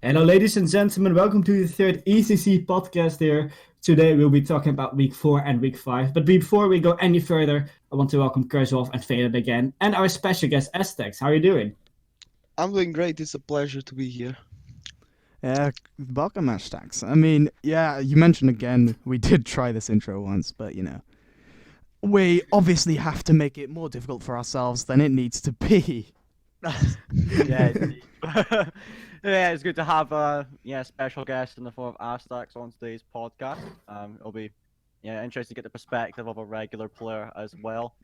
Hello, ladies and gentlemen. Welcome to the third ECC podcast here. Today we'll be talking about week 4 and week 5. But before we go any further, I want to welcome KursedWolf and Faded again, and our special guest, astakz. How are you doing? I'm doing great. It's a pleasure to be here. Welcome, astakz. You mentioned again, we did try this intro once, but we obviously have to make it more difficult for ourselves than it needs to be. Yeah, yeah, it's good to have a special guest in the form of astakz on today's podcast. It'll be interesting to get the perspective of a regular player as well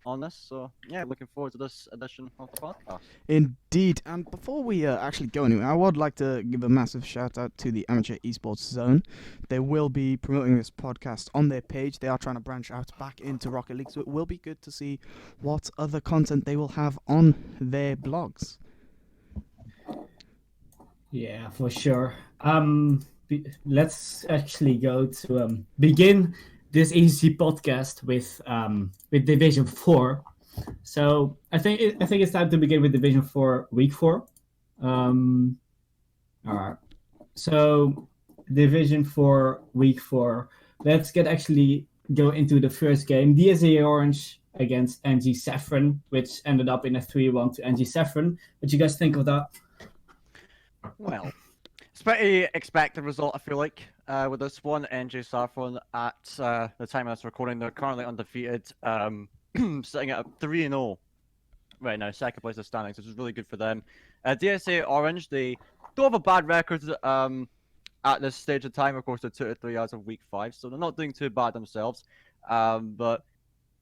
on this. So yeah, looking forward to this edition of the podcast. Indeed, and before we actually go anywhere, I would like to give a massive shout out to the Amateur Esports Zone. They will be promoting this podcast on their page. They are trying to branch out back into Rocket League, so it will be good to see what other content they will have on their blogs. Yeah, for sure. Let's actually go to begin this ECC podcast with Division 4. So I think it's time to begin with Division 4 week 4. All right. So Division 4 week 4. Let's actually go into the first game. DSA Orange against NG Saffron, which ended up in a 3-1 to NG Saffron. What do you guys think of that? Well, it's a pretty expected result, I feel like, with this one. NG Saffron, at the time of this recording, they're currently undefeated, sitting at a 3-0 right now, second place of standings, which is really good for them. DSA Orange, they don't have a bad record at this stage of time. Of course, they're 2-3 out of week 5, so they're not doing too bad themselves. But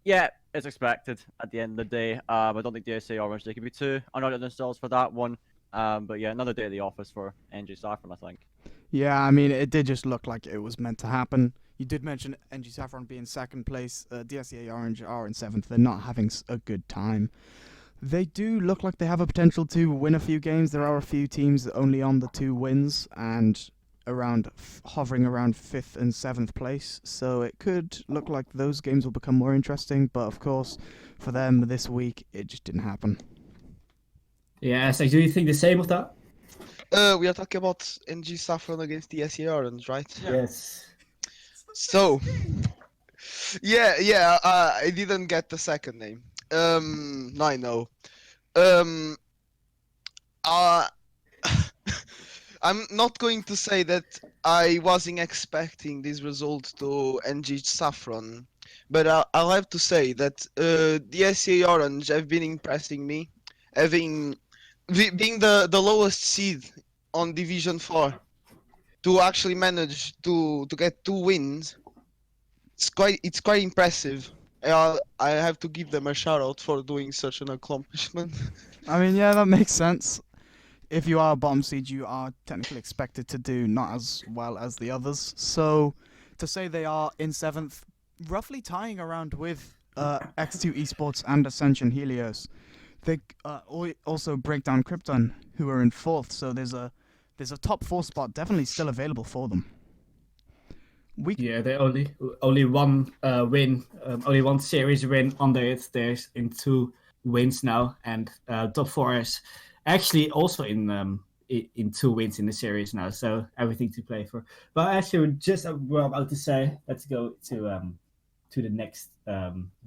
yeah, it's expected at the end of the day. I don't think DSA Orange, they can be too unhard on themselves for that one. But yeah, another day at the office for NG Saffron, I think. Yeah, I mean, it did just look like it was meant to happen. You did mention NG Saffron being second place. DSA Orange are in 7th. They're not having a good time. They do look like they have a potential to win a few games. There are a few teams only on the 2 wins and hovering around 5th and 7th place. So it could look like those games will become more interesting. But of course, for them this week, it just didn't happen. Yeah, so do you think the same of that? We are talking about NG Saffron against the SE Orange, right? Yeah. Yes. So, I didn't get the second name. No, I know. I'm not going to say that I wasn't expecting this result to NG Saffron, but I'll have to say that the SE Orange have been impressing me, being the lowest seed on Division 4, to actually manage to get 2 wins. It's quite impressive. I have to give them a shout out for doing such an accomplishment. I mean, yeah, that makes sense. If you are a bottom seed, you are technically expected to do not as well as the others. So to say they are in 7th, roughly tying around with X2 Esports and Ascension Helios. They also break down Krypton, who are in 4th. So there's a top 4 spot definitely still available for them. Yeah, they only one win, only one series win under it. There's in 2 wins now, and top 4 is actually also in 2 wins in the series now. So everything to play for. But actually, we're about to say, let's go to the next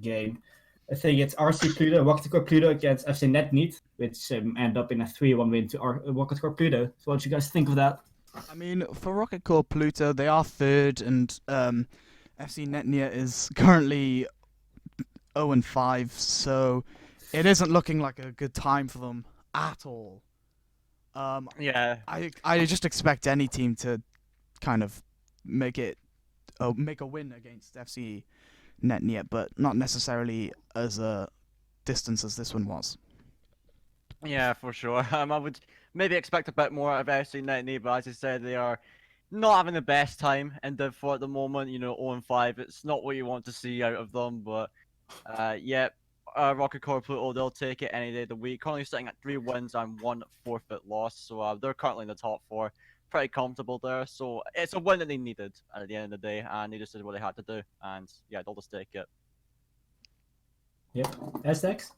game. I think it's RC Pluto, Rocket Corp Pluto against FC NetNeat, which end up in a 3-1 win to Rocket Corp Pluto. So what do you guys think of that? I mean, for Rocket Corp Pluto, they are 3rd, and FC Netnia is currently 0-5, so it isn't looking like a good time for them at all. Yeah. I just expect any team to kind of make a win against FC Netnia, but not necessarily as a distance as this one was. Yeah, for sure. I would maybe expect a bit more out of FC Netney, but as I said, they are not having the best time in Div 4 at the moment. 0-5. It's not what you want to see out of them, but Rocket Core Pluto, they'll take it any day of the week. Currently sitting at 3 wins and 1 forfeit loss, so they're currently in the top 4. Pretty comfortable there, so it's a win that they needed at the end of the day, and they just did what they had to do, and yeah, they'll just take it. Yep. astakz?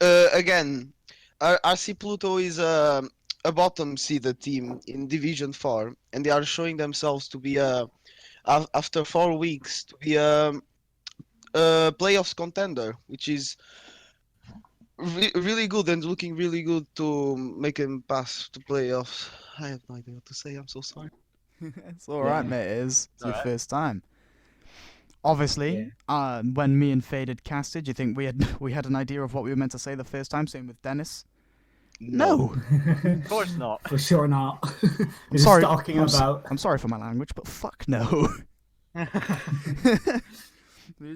Again, RC Pluto is a bottom seeded team in Division 4, and they are showing themselves to be after 4 weeks to be a playoffs contender, which is really good and looking really good to make them pass to playoffs. I have no idea what to say. I'm so sorry. It's all right, mate. It's your Alright. first time. Obviously, when me and Faded casted, you think we had an idea of what we were meant to say the first time? Same with Dennis. No. Of course not. For sure not. I'm sorry. Talking about. I'm sorry for my language, but fuck no. Of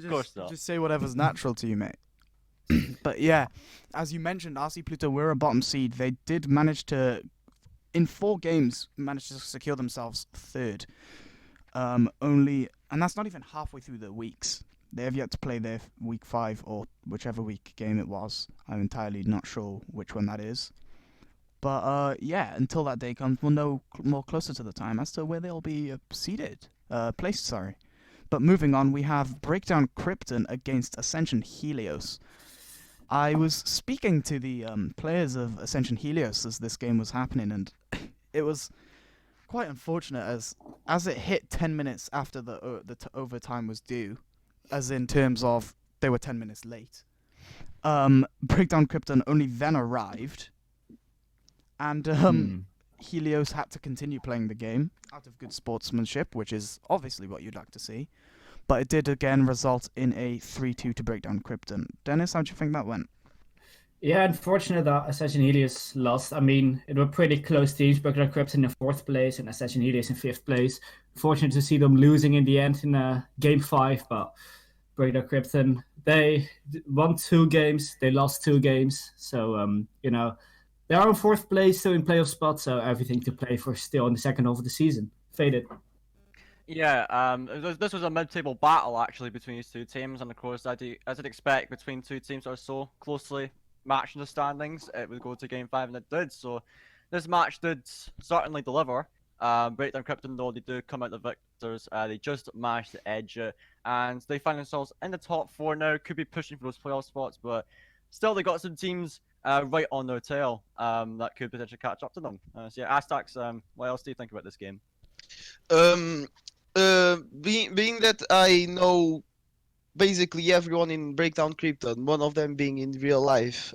course not. Just say whatever's natural to you, mate. But yeah, as you mentioned, RC Pluto were a bottom seed. They did manage to, in 4 games, manage to secure themselves third. And that's not even halfway through the weeks. They have yet to play their week 5 or whichever week game it was. I'm entirely not sure which one that is. But yeah, until that day comes, we'll know more closer to the time as to where they'll be placed. Sorry. But moving on, we have Breakdown Krypton against Ascension Helios. I was speaking to the players of Ascension Helios as this game was happening, and it was quite unfortunate as it hit 10 minutes after the overtime was due, as in terms of they were 10 minutes late. Breakdown Krypton only then arrived, and Helios had to continue playing the game out of good sportsmanship, which is obviously what you'd like to see. But it did again result in a 3-2 to Breakdown Krypton. Dennis, how do you think that went? Yeah, unfortunate that Ascension Helios lost. I mean, it were pretty close teams. Breakdown Krypton in 4th place and Ascension Helios in 5th place. Fortunate to see them losing in the end in game 5, but Breakdown Krypton, they won 2 games, they lost 2 games. So, they are in 4th place, still in playoff spot, so everything to play for still in the second half of the season. Faded. Yeah, this was a mid-table battle actually between these 2 teams, and of course, as I'd expect, between 2 teams that are so closely matched in the standings, it would go to game 5, and it did. So this match did certainly deliver. Breakdown Krypton, though, they do come out the victors. They just managed to edge it, and they find themselves in the top 4 now. Could be pushing for those playoff spots, but still they got some teams right on their tail that could potentially catch up to them. So yeah, astakz, what else do you think about this game? Being that I know basically everyone in Breakdown Krypton, one of them being in real life,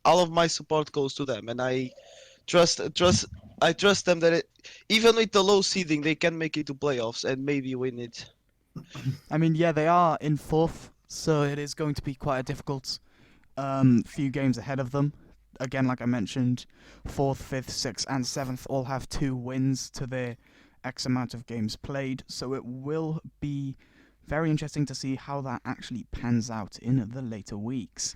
all of my support goes to them, and I trust them that even with the low seeding, they can make it to playoffs and maybe win it. I mean, yeah, they are in 4th, so it is going to be quite a difficult few games ahead of them. Again, like I mentioned, 4th, 5th, 6th, and 7th all have 2 wins to their X amount of games played, so it will be very interesting to see how that actually pans out in the later weeks.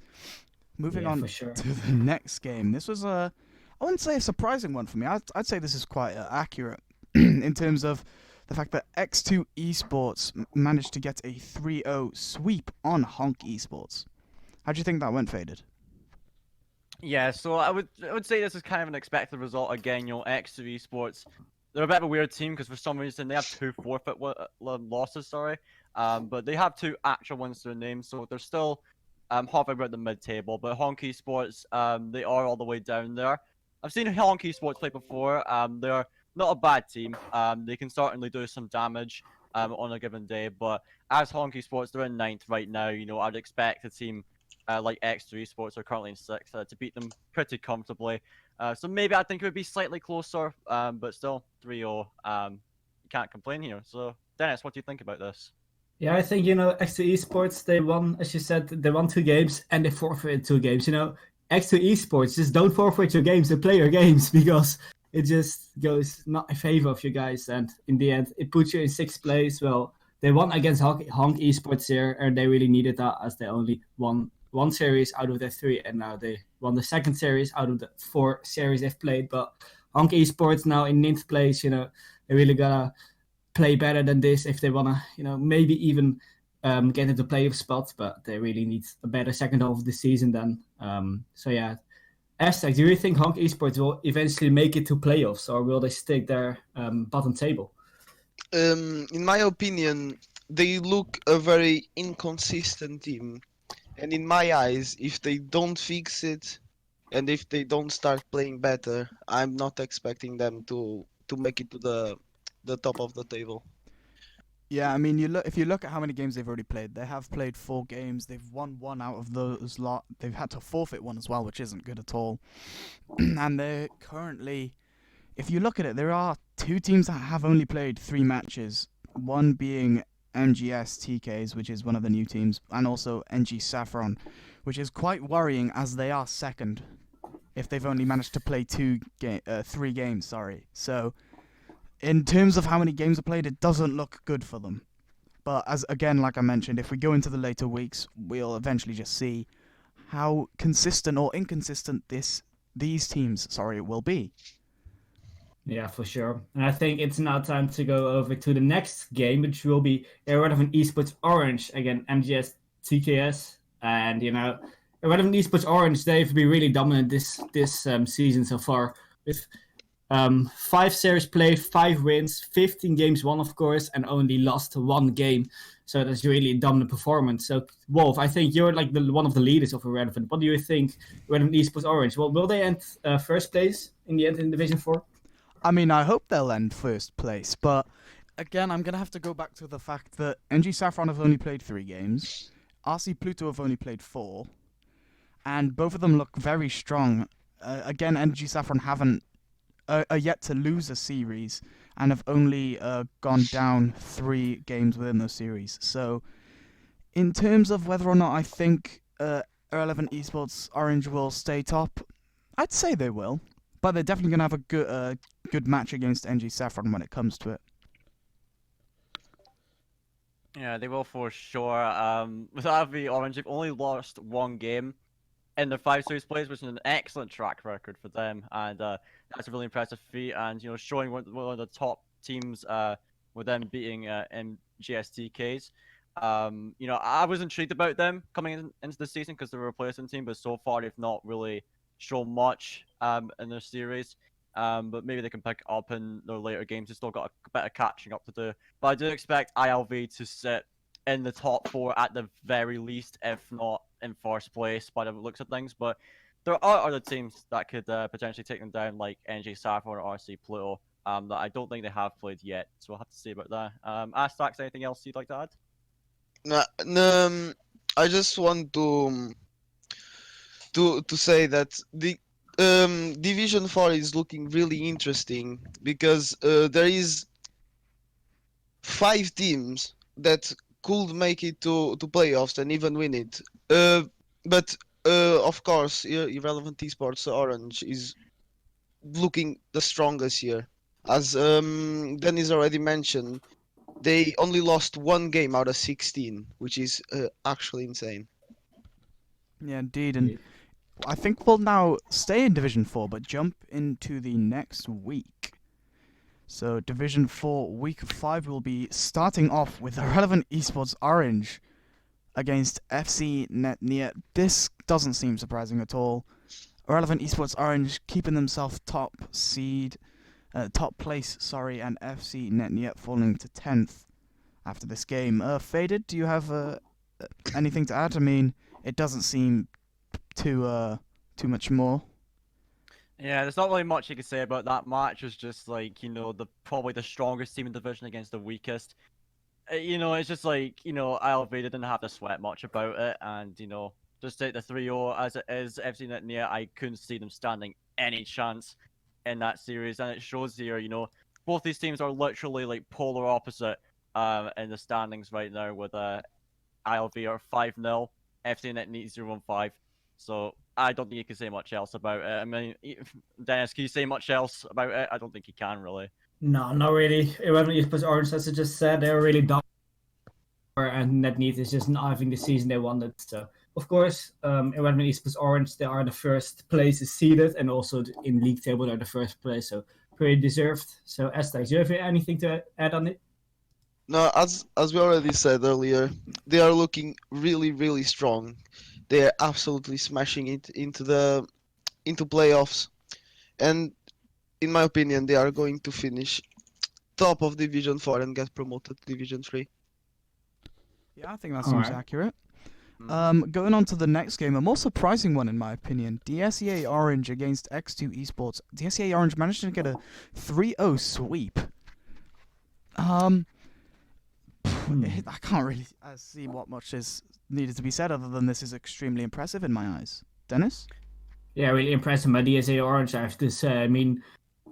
Moving on to the next game. This was I wouldn't say a surprising one for me. I'd say this is quite accurate in terms of the fact that X2 Esports managed to get a 3-0 sweep on Honk Esports. How do you think that went, Faded? Yeah, so I would say this is kind of an expected result again. X2 Esports, they're a bit of a weird team because for some reason they have 2 forfeit losses, but they have 2 actual wins to their name, so they're still hovering about the mid-table. But Honk Esports, they are all the way down there. I've seen Honk Esports play before. They're not a bad team. They can certainly do some damage on a given day, but as Honk Esports, they're in 9th right now. I'd expect a team like X3 Esports are currently in 6th to beat them pretty comfortably. So maybe I think it would be slightly closer, but still 3-0. You can't complain here. So Dennis, what do you think about this? Yeah, I think, X2 Esports, they won, as you said, they won 2 games and they forfeited 2 games. X2 Esports, just don't forfeit your games and play your games because it just goes not in favor of you guys. And in the end, it puts you in 6th place. Well, they won against Honk Esports here, and they really needed that as they only won 1 series out of their 3, and now they won the 2nd series out of the 4 series they've played. But Honk Esports now in 9th place, they really gotta play better than this if they wanna, maybe even get into playoff spots. But they really need a better second half of the season then. So yeah, astakz, do you think Honk Esports will eventually make it to playoffs, or will they stick their bottom table? In my opinion, they look a very inconsistent team. And in my eyes, if they don't fix it, and if they don't start playing better, I'm not expecting them to make it to the top of the table. Yeah, I mean, if you look at how many games they've already played, they have played 4 games. They've won 1 out of those lot. They've had to forfeit 1 as well, which isn't good at all. And they're currently, if you look at it, there are 2 teams that have only played 3 matches. One being MGS TKs, which is one of the new teams, and also NG Saffron, which is quite worrying as they are second. If they've only managed to play 3 games, sorry. So, in terms of how many games are played, it doesn't look good for them. But as again, like I mentioned, if we go into the later weeks, we'll eventually just see how consistent or inconsistent these teams, will be. Yeah, for sure. And I think it's now time to go over to the next game, which will be Irrelevant Esports Orange against MGS TKS. And Irrelevant Esports Orange, they've been really dominant this season so far with 5 series played, 5 wins, 15 games won, of course, and only lost 1 game. So that's really a dominant performance. So, Wolf, I think you're like one of the leaders of Irrelevant. What do you think, Irrelevant Esports Orange? Well, will they end first place in the end in Division 4? I mean, I hope they'll end first place, but again, I'm going to have to go back to the fact that NG Saffron have only played 3 games, RC Pluto have only played 4, and both of them look very strong. Again, NG Saffron haven't are yet to lose a series and have only gone down 3 games within those series. So, in terms of whether or not I think Irrelevant Esports Orange will stay top, I'd say they will. But they're definitely going to have a good match against NG Saffron when it comes to it. Yeah, they will for sure. With RV Orange, they've only lost 1 game in their 5 series plays, which is an excellent track record for them, and that's a really impressive feat. And showing one of the top teams with them beating MGSTKs. I was intrigued about them coming into the season because they're a replacement team, but so far they've not really shown much in their series. But maybe they can pick it up in their later games. They've still got a bit of catching up to do. But I do expect ILV to sit in the top 4 at the very least, if not in first place by the looks of things. But there are other teams that could potentially take them down, like NG Sapphire or RC Pluto, that I don't think they have played yet. So we'll have to see about that. astakz, anything else you'd like to add? No, I just want to say that the Division 4 is looking really interesting because there is 5 teams that could make it to playoffs and even win it. But of course, Irrelevant Esports Orange is looking the strongest here. As Dennis already mentioned, they only lost 1 game out of 16, which is actually insane. Yeah, indeed. And I think we'll now stay in Division 4, but jump into the next week. So Division 4, Week 5 will be starting off with Irrelevant Esports Orange against FC NetNear. This doesn't seem surprising at all. Irrelevant Esports Orange keeping themselves top place, and FC NetNear falling to 10th after this game. Faded, do you have anything to add? I mean, it doesn't seem too much more. Yeah, there's not really much you can say about that match. It's just like, probably the strongest team in the division against the weakest. It's just like, ILV didn't have to sweat much about it, and, just take the 3-0 as it is. FC NetNear, I couldn't see them standing any chance in that series, and it shows here, both these teams are literally like polar opposite in the standings right now, with ILV are 5-0, FC NetNear 0-5. So I don't think you can say much else about it. I mean, Dennis, can you say much else about it? I don't think you can, really. No, not really. Irrelevant Esports Orange, as I just said, they're really dominant, and NetNear is just not having the season they wanted. So, of course, Irrelevant Esports Orange, they are the first place seeded, and also in league table they're the first place, so pretty deserved. So, astakz, do you have anything to add on it? No, as we already said earlier, they are looking really, really strong. They are absolutely smashing it into playoffs, and in my opinion, they are going to finish top of Division 4 and get promoted to Division 3. Yeah, I think that seems accurate. Going on to the next game, a more surprising one in my opinion. DSEA Orange against X2 Esports. DSEA Orange managed to get a 3-0 sweep. I can't really see what much is needed to be said other than this is extremely impressive in my eyes. Dennis? Yeah, really impressive by DSA Orange, I have to say. I mean,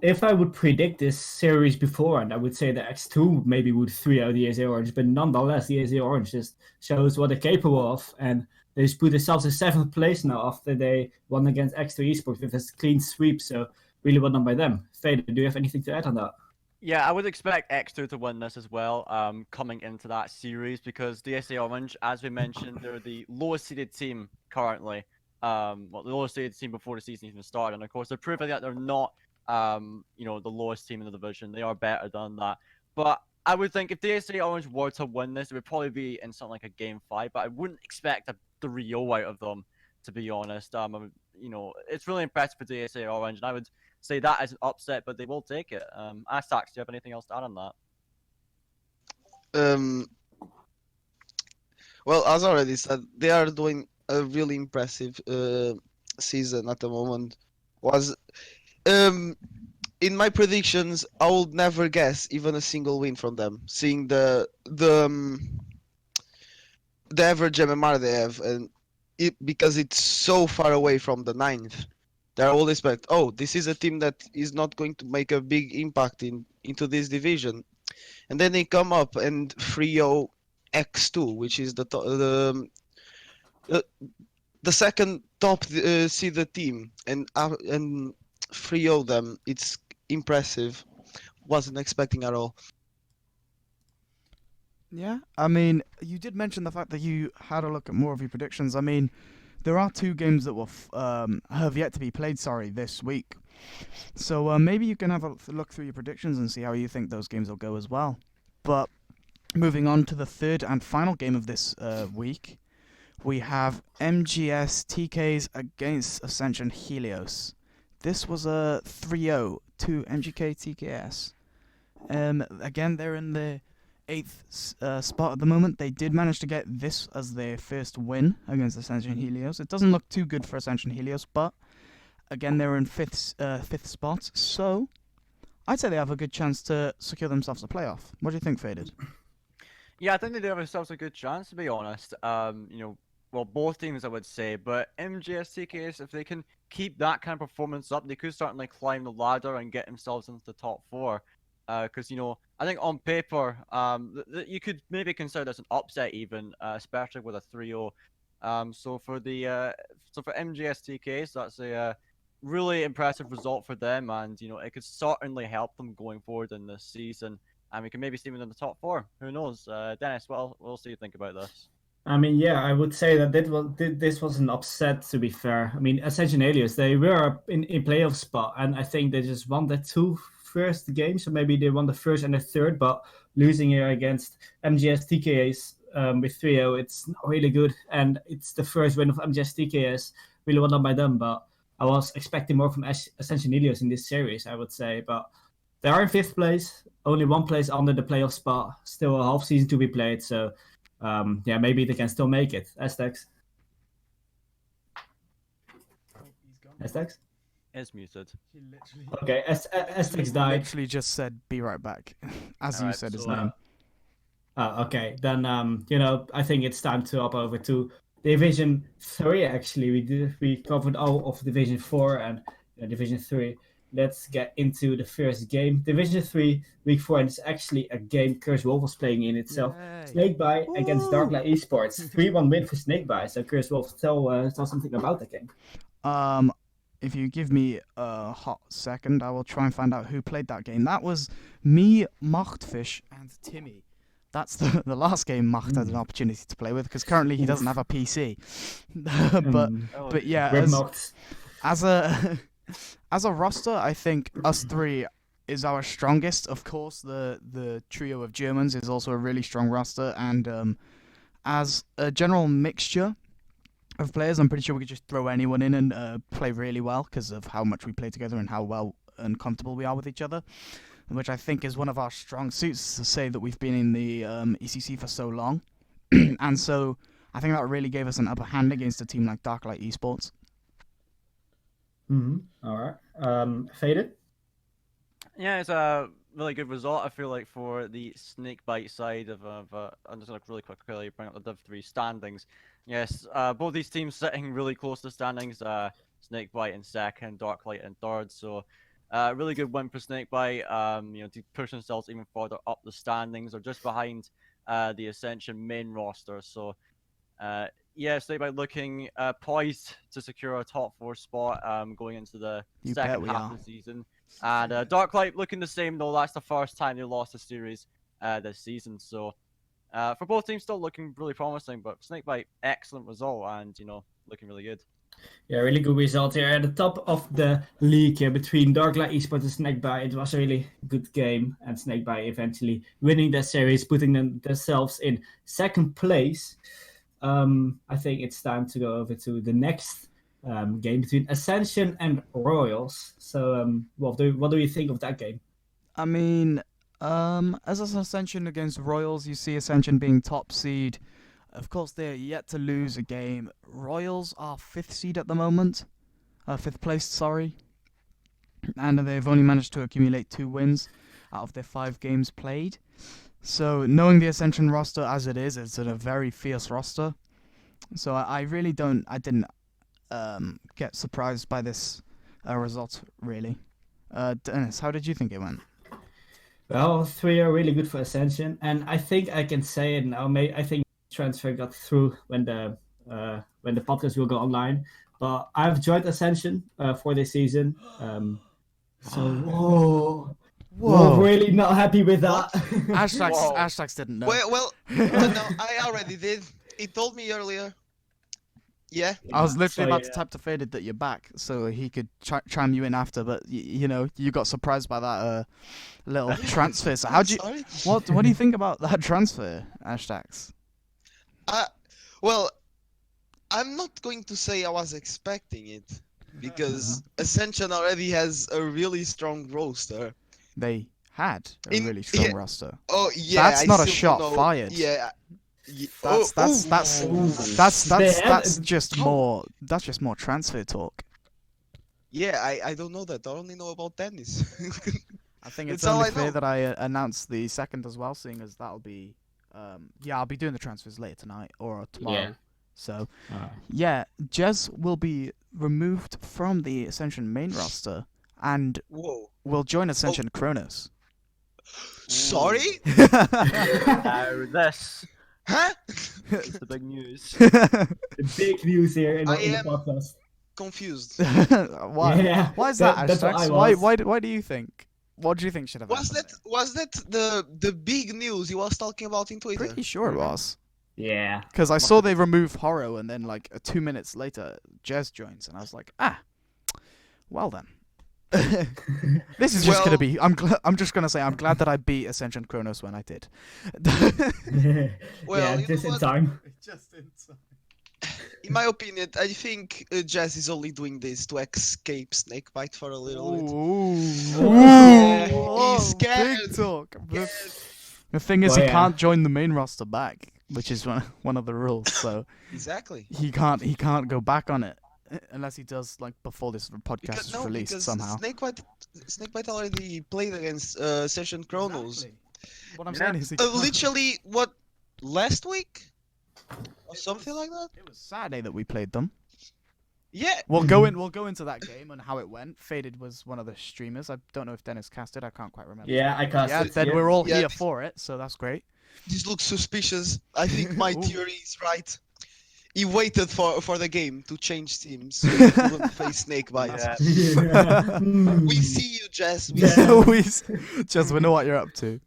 if I would predict this series beforehand, I would say that X2 maybe would 3-0 DSA Orange, but nonetheless, DSA Orange just shows what they're capable of, and they just put themselves in 7th place now after they won against X2 Esports with a clean sweep, so really well done by them. Fader, do you have anything to add on that? Yeah, I would expect X2 to win this as well, coming into that series, because DSA Orange, as we mentioned, they're the lowest seeded team currently. The lowest seeded team before the season even started, and of course they're proving that they're not, the lowest team in the division. They are better than that. But I would think if DSA Orange were to win this, it would probably be in something like a Game 5, but I wouldn't expect a 3-0 out of them, to be honest. It's really impressive for DSA Orange, and I would say that as an upset, but they will take it. astakz, do you have anything else to add on that? Well, as already said, they are doing a really impressive season at the moment. In my predictions, I would never guess even a single win from them, seeing the average MMR they have, and because it's so far away from the 9th. They all expect, this is a team that is not going to make a big impact into this division, and then they come up and 3-0 X2, which is the second top seeded team, and 3-0 them. It's impressive. Wasn't expecting at all. Yeah, I mean, you did mention the fact that you had a look at more of your predictions. I mean, there are 2 games that will have yet to be played, this week. So maybe you can have a look through your predictions and see how you think those games will go as well. But moving on to the third and final game of this week, we have MGS TKs against Ascension Helios. This was a 3-0 to MGK TKS. Again, they're in the 8th spot at the moment. They did manage to get this as their first win against Ascension Helios. It doesn't look too good for Ascension Helios, but again, they're in 5th spot, so I'd say they have a good chance to secure themselves a playoff. What do you think, Faded? Yeah, I think they do have themselves a good chance, to be honest. Both teams, I would say, but MGS TKS, if they can keep that kind of performance up, they could certainly climb the ladder and get themselves into the top 4. Because I think on paper, you could maybe consider this an upset even, especially with a 3-0. So for MGS TKs, that's a really impressive result for them, and it could certainly help them going forward in this season, and we can maybe see them in the top 4. Who knows? Dennis, what else do you think about this? I mean, yeah, I would say that this was an upset, to be fair. I mean, Ascension Helios, they were in playoff spot, and I think they just won the 2 first games, so maybe they won the 1st and the 3rd, but losing here against MGS TKS with 3-0, it's not really good, and it's the first win of MGS TKS, really well done by them, but I was expecting more from Ascension Helios in this series, I would say, but they are in 5th place, only 1 place under the playoff spot, still a half season to be played, so maybe they can still make it. astakz? astakz? Is muted. Okay, astakz died. Literally just said, be right back, as you said his name. Okay, then, I think it's time to hop over to Division 3, actually. We covered all of Division 4 and Division 3. Let's get into the first game. Division 3, Week 4, and it's actually a game KursedWolf was playing in itself. Yay. Snakebite against Darklight Esports. 3-1 win for Snakebite. So KursedWolf, tell something about that game. If you give me a hot second, I will try and find out who played that game. That was me, Machtfish, and Timmy. That's the last game Macht had an opportunity to play with, because currently he doesn't have a PC. but yeah, as a roster, I think us 3 is our strongest. Of course, the trio of Germans is also a really strong roster, and as a general mixture of players, I'm pretty sure we could just throw anyone in and play really well because of how much we play together and how well and comfortable we are with each other, which I think is one of our strong suits, to say that we've been in the ECC for so long. And so I think that really gave us an upper hand against a team like Darklight Esports. All right. Faded? Yeah, it's a really good result, I feel like, for the Snakebite side of I'm just going to really quickly bring up the Div 3 standings. Yes, both these teams sitting really close to standings. Snakebite in second, Darklight in third. So, really good win for Snakebite. To push themselves even further up the standings, or just behind the Ascension main roster. So, Snakebite looking poised to secure a top 4 spot going into the second half of the season. And Darklight looking the same, though. That's the first time they lost a series this season. So, for both teams, still looking really promising. But Snakebite, excellent result, and looking really good. Yeah, really good result here at the top of the league here between Darklight Esports and Snakebite. It was a really good game, and Snakebite eventually winning that series, putting themselves in second place. I think it's time to go over to the next game between Ascension and Royals. So, what do you think of that game? I mean, as Ascension against Royals, you see Ascension being top seed. Of course, they're yet to lose a game. Royals are 5th seed at the moment. 5th place, sorry. And they've only managed to accumulate 2 wins out of their 5 games played. So, knowing the Ascension roster as it is, it's a very fierce roster. So, I didn't get surprised by this result, really. Dennis, how did you think it went? Well, 3 are really good for Ascension, and I think I can say it now. I think transfer got through when the podcast will go online. But I've joined Ascension for this season. Whoa, really not happy with that. astakz didn't know. Well, no, I already did. He told me earlier. Yeah. I was literally about to type to Faded that you're back, so he could chime you in after. But you got surprised by that little transfer. So what do you think about that transfer, astakz? Well, I'm not going to say I was expecting it, because Ascension already has a really strong roster. They had a really strong roster. Oh yeah, that's not a shot fired. Yeah. That's just more transfer talk. Yeah, I don't know that. I only know about tennis. I think it's only fair that I announce the second as well, seeing as that'll be I'll be doing the transfers later tonight or tomorrow. Yeah. So Jez will be removed from the Ascension main roster and will join Ascension Kronos. Sorry? Now this. Huh? It's the big news. The big news here in the podcast. Confused. Why? Yeah, why is that, astakz? Why do you think? What do you think should have happened? Was that the big news he was talking about in Twitter? Pretty sure it was. Yeah. Because I saw they remove Horo, and then 2 minutes later, Jez joins, and I was like, well then. This is just gonna be. I'm just gonna say I'm glad that I beat Ascension Kronos when I did. Well, just in time. Just in time. In my opinion, I think Jez is only doing this to escape Snakebite for a little bit. He's scared. Big talk. The thing is, he can't join the main roster back, which is one of the rules. So exactly, he can't go back on it. Unless he does before this podcast is released somehow. Snakebite already played against Session Chronos. Exactly. What I'm saying is literally last week or something like that. It was Saturday that we played them. Yeah. We'll go into that game and how it went. Faded was one of the streamers. I don't know if Dennis casted. I can't quite remember. Yeah, I casted. Yeah, then we're all here for it, so that's great. This looks suspicious. I think my theory is right. He waited for the game to change teams so he couldn't face Snakebite. Yeah. We see you, Jess. Jess, we know what you're up to.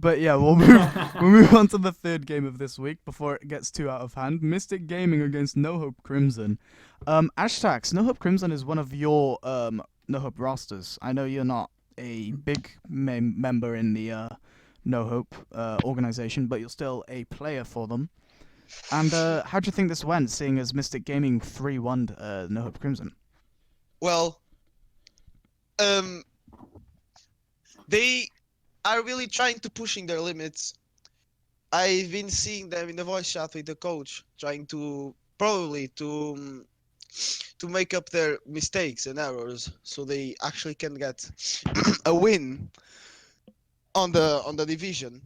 But yeah, we'll move on to the third game of this week before it gets too out of hand. Mystic Gaming against NoHope Crimson. astakz, NoHope Crimson is one of your NoHope rosters. I know you're not a big member in the NoHope organization, but you're still a player for them. And how do you think this went, seeing as Mystic Gaming 3-1'd NoHope Crimson? Well, they are really trying to pushing their limits. I've been seeing them in the voice chat with the coach, trying to probably to make up their mistakes and errors, so they actually can get a win on the division.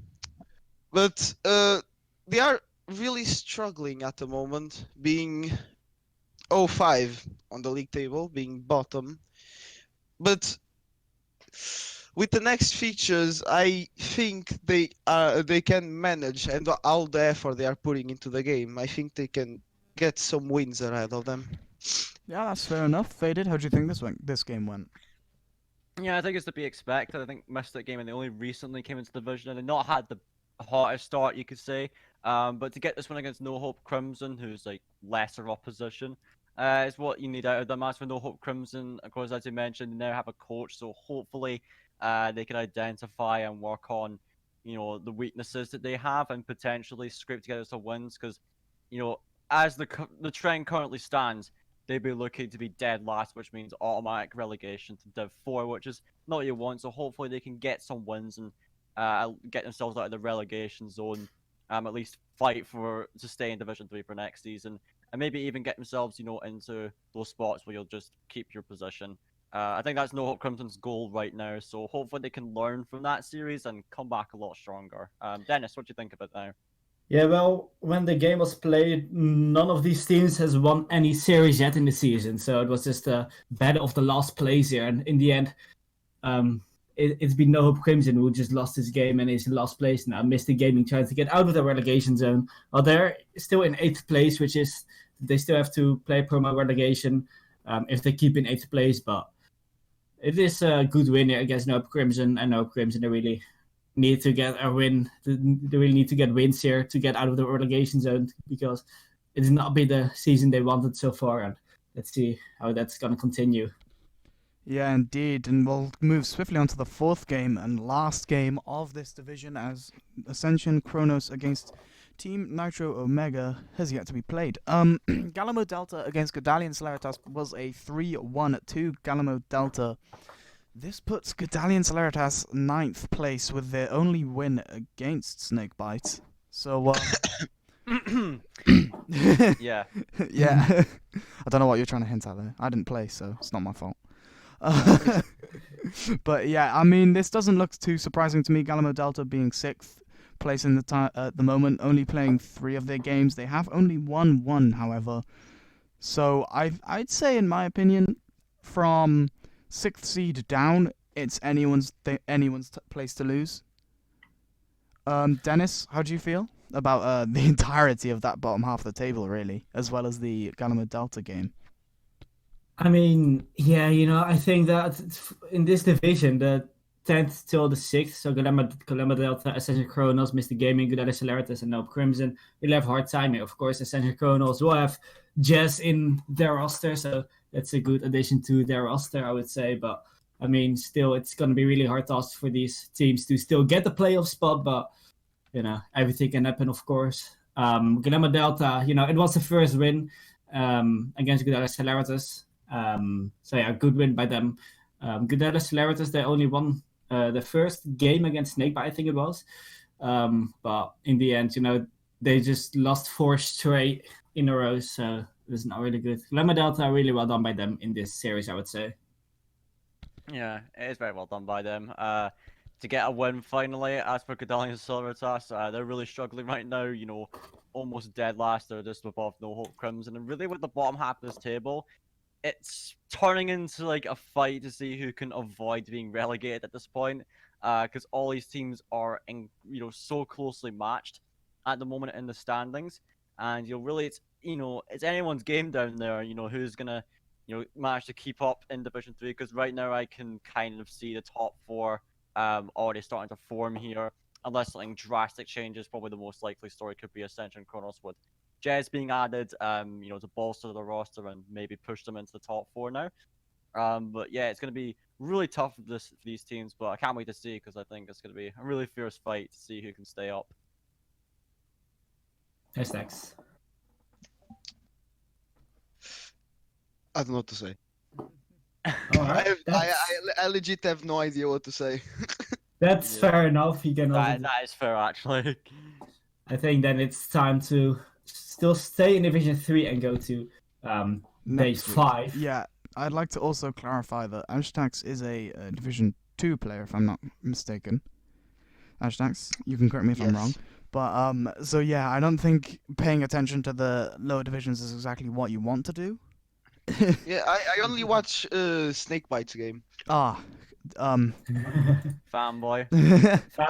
But they are really struggling at the moment, being 0-5 on the league table, being bottom. But with the next features, I think they can manage, and all the effort they are putting into the game, I think they can get some wins ahead of them. Yeah, that's fair enough. Faded, how do you think this game went? Yeah, I think it's to be expected. I think Mystic Gaming, they only recently came into the division and they not had the hottest start, you could say. But to get this one against NoHope Crimson, who's like lesser opposition, is what you need out of them. As for NoHope Crimson, of course, as you mentioned, they now have a coach, so hopefully they can identify and work on, the weaknesses that they have and potentially scrape together some wins. Because, as the trend currently stands, they'd be looking to be dead last, which means automatic relegation to Div 4, which is not what you want. So hopefully they can get some wins and get themselves out of the relegation zone, at least fight to stay in Division 3 for next season, and maybe even get themselves, into those spots where you'll just keep your position. I think that's NoHope Crimson's goal right now, so hopefully they can learn from that series and come back a lot stronger. Dennis, what do you think about now? Yeah, well, when the game was played, none of these teams has won any series yet in the season. So it was just a battle of the last place here. And in the end, it's been NoHope Crimson who just lost this game and is in last place now. Mystic Gaming trying to get out of the relegation zone. Well, they're still in 8th place, which is they still have to play promo relegation if they keep in 8th place. But it is a good win here against NoHope Crimson. And NoHope Crimson, they really need to get a win. They really need to get wins here to get out of the relegation zone, because it has not been the season they wanted so far, and let's see how that's going to continue. Yeah, indeed, and we'll move swiftly on to the 4th game and last game of this division, as Ascension Kronos against Team Nitro Omega has yet to be played. Galamo Delta against Godalion Celeritas was a 3-1 to Galamo Delta. This puts Godalion Celeritas 9th place with their only win against Snakebite. So, Yeah. Yeah. I don't know what you're trying to hint at there. I didn't play, so it's not my fault. But yeah, I mean, this doesn't look too surprising to me. Galamo Delta being 6th place in at the moment, only playing 3 of their games. They have only won 1, however. So I'd say, in my opinion, from 6th seed down, it's anyone's place to lose. Dennis, how do you feel about the entirety of that bottom half of the table, really, as well as the Galamo Delta game? I mean, yeah, I think that in this division, the 10th till the 6th, so Galamo Delta, Ascension Kronos, Mystic Gaming, Godalion Celeritas, and NoHope Crimson, will have a hard time here. Of course, Ascension Kronos will have Jess in their roster, so that's a good addition to their roster, I would say. But, I mean, still, it's going to be really hard task for these teams to still get the playoff spot, but, everything can happen, of course. Galamo Delta, it was the first win against Godalion Celeritas. So, yeah, good win by them. Godalion Celeritas, they only won the first game against Snakebite, I think it was. But in the end, they just lost 4 straight in a row, so it was not really good. Galamo Delta, really well done by them in this series, I would say. Yeah, it is very well done by them. To get a win finally, as for Godalion Celeritas, they're really struggling right now, almost dead last. They're just above NoHope Crimson. And really with the bottom half of this table, it's turning into like a fight to see who can avoid being relegated at this point, because all these teams are so closely matched at the moment in the standings, and really it's anyone's game down there. Who's gonna manage to keep up in Division 3, because right now I can kind of see the top 4 already starting to form here, unless something drastic changes. Probably the most likely story could be Ascension Kronos with Jez being added, to bolster the roster and maybe push them into the top 4 now. But yeah, it's going to be really tough for these teams, but I can't wait to see, because I think it's going to be a really fierce fight to see who can stay up. Astakz. I don't know what to say. Right. I legit have no idea what to say. That's fair enough. You can That is fair, actually. I think then it's time to still stay in Division 3 and go to Base Next week. 5. Yeah, I'd like to also clarify that astakz is a Division 2 player, if I'm not mistaken. astakz, you can correct me if I'm wrong. But so yeah, I don't think paying attention to the lower divisions is exactly what you want to do. Yeah, I only watch Snakebites game. Fanboy.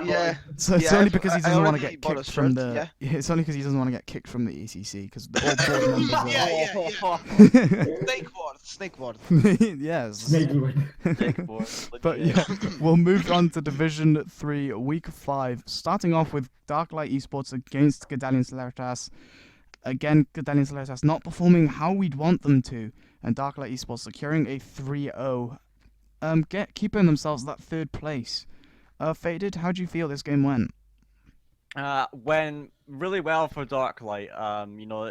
Yeah. So it's Yeah, only because he I doesn't want to already get bought a kicked from shirt, the. yeah. It's only because he doesn't want to get kicked from the ECC because all board members are. Snake ward. Yes. But Legit. yeah, we'll move on to Division 3, Week 5, starting off with Darklight Esports against Gedalian Celeritas. Again, Gedalian Celeritas not performing how we'd want them to, and Darklight Esports securing a 3-0, keeping themselves that third place. Faded, how do you feel this game went? Went really well for Darklight.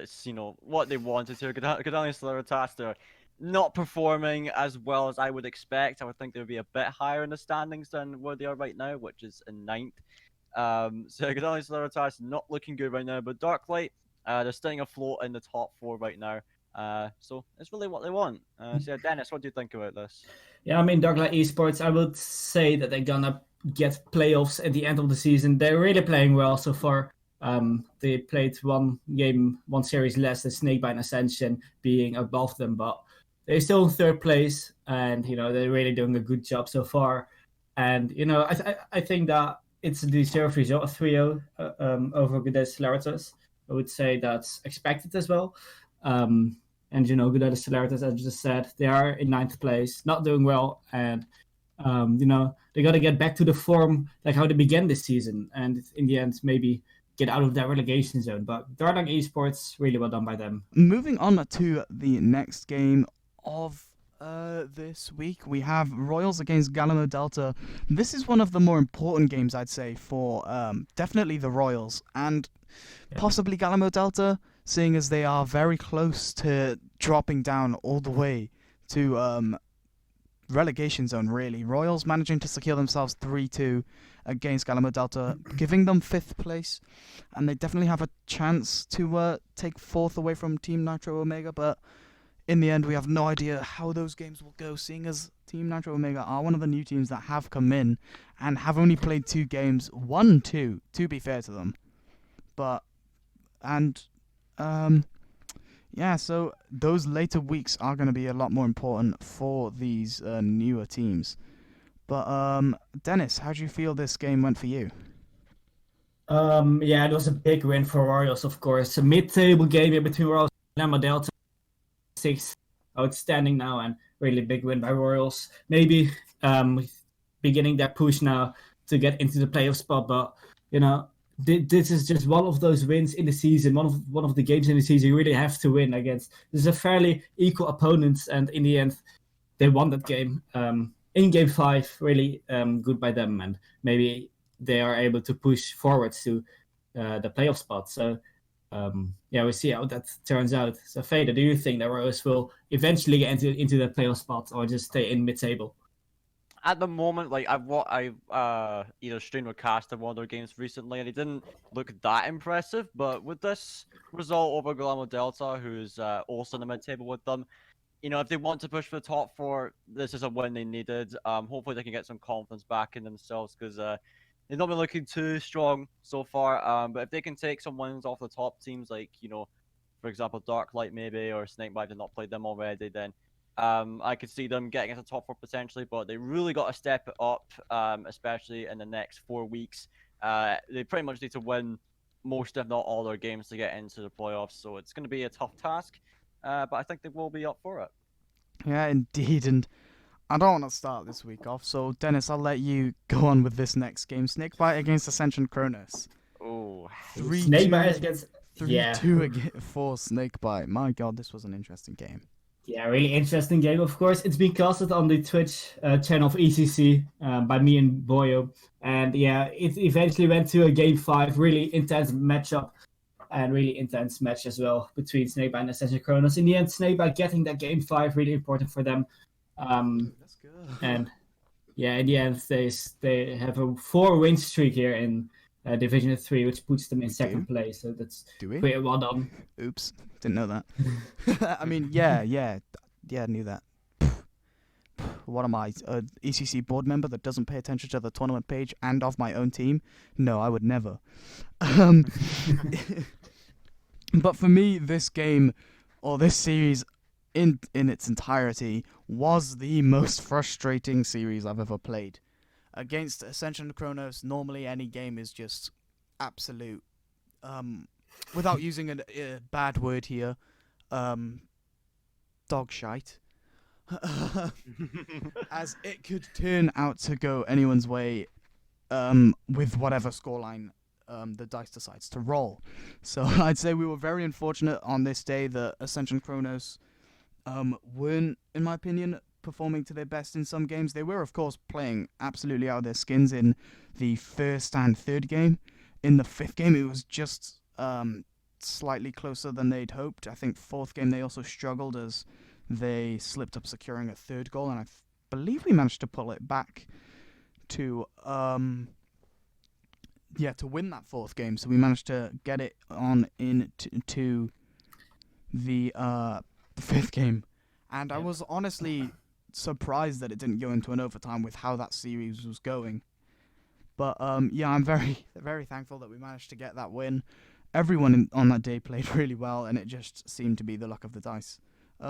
It's what they wanted to. Gedalian Celeritas, they're not performing as well as I would expect. I would think they would be a bit higher in the standings than where they are right now, which is in 9th. So Gedalian Celeritas not looking good right now, but Darklight, they're staying afloat in the top 4 right now. So it's really what they want. So yeah, Dennis, what do you think about this? Yeah, I mean, Darklight Esports, I would say that they're gonna get playoffs at the end of the season. They're really playing well so far. They played one series less than Snakebite and Ascension being above them, but they're still in third place, and they're really doing a good job so far. And I think that it's a deserved result, a 3-0 over Gedalian Celeritas. I would say that's expected as well. And Gedalian Celeritas, as I just said, they are in 9th place, not doing well, and they got to get back to the form like how they began this season, and in the end maybe get out of that relegation zone. But Darklight Esports, really well done by them. Moving on to the next game of this week, we have Royals against Galamo Delta. This is one of the more important games, I'd say, for definitely the Royals and possibly Galamo Delta, seeing as they are very close to dropping down all the way to relegation zone, really. Royals managing to secure themselves 3-2 against Galamo Delta, giving them 5th place, and they definitely have a chance to take 4th away from Team Nitro Omega, but in the end we have no idea how those games will go, seeing as Team Nitro Omega are one of the new teams that have come in and have only played 2 games, won 2, to be fair to them. So those later weeks are going to be a lot more important for these newer teams. But Dennis, how do you feel this game went for you? It was a big win for Royals, of course. A mid-table game here between Royals and Galamo Delta. 6th, outstanding now, and really big win by Royals. Maybe beginning that push now to get into the playoff spot, but this is just one of those wins in the season, one of the games in the season you really have to win against. This is a fairly equal opponents, and in the end, they won that game. In Game 5, really good by them, and maybe they are able to push forwards to the playoff spot. So, we'll see how that turns out. So, Fada, do you think that Royals will eventually get into the playoff spot, or just stay in mid-table? At the moment, I've either streamed or casted one of their games recently, and it didn't look that impressive. But with this result over Galamo Delta, who's also in the mid-table with them, if they want to push for the top 4, this is a win they needed. Hopefully they can get some confidence back in themselves, because they've not been looking too strong so far. But if they can take some wins off the top teams, like for example, Darklight maybe, or Snakebite, have not played them already, then I could see them getting into the top 4 potentially, but they really got to step it up, especially in the next 4 weeks. They pretty much need to win most, if not all, their games to get into the playoffs, so it's going to be a tough task, but I think they will be up for it. Yeah, indeed, and I don't want to start this week off, so Dennis, I'll let you go on with this next game. Snakebite against Ascension Cronus. Oh, Snakebite against 3-2 for Snakebite. My god, this was an interesting game. Yeah, really interesting game, of course. It's been casted on the Twitch channel of ECC by me and Boyo. And it eventually went to a Game 5, really intense matchup, and really intense match as well between Snakebite and Ascension Chronos. In the end, Snakebite getting that Game 5, really important for them. That's good. And in the end, they have a 4-win streak here in Division 3, which puts them in We second do? place. So that's Do we? pretty well done. Oops, didn't know that. I mean, yeah, knew that. What am I, a ECC board member that doesn't pay attention to the tournament page and of my own team? No, I would never. But for me, this game, or this series in its entirety, was the most frustrating series I've ever played. Against Ascension Chronos, normally any game is just absolute, without using a bad word here, dog shite. As it could turn out to go anyone's way with whatever scoreline the dice decides to roll. So I'd say we were very unfortunate on this day that Ascension Chronos weren't, in my opinion, performing to their best in some games. They were, of course, playing absolutely out of their skins in the first and third game. In the fifth game, it was just slightly closer than they'd hoped. I think fourth game, they also struggled as they slipped up securing a third goal, and I believe we managed to pull it back to to win that fourth game. So we managed to get it on into the fifth game, and I was honestly surprised that it didn't go into an overtime with how that series was going. But I'm very, very thankful that we managed to get that win. Everyone on that day played really well, and it just seemed to be the luck of the dice.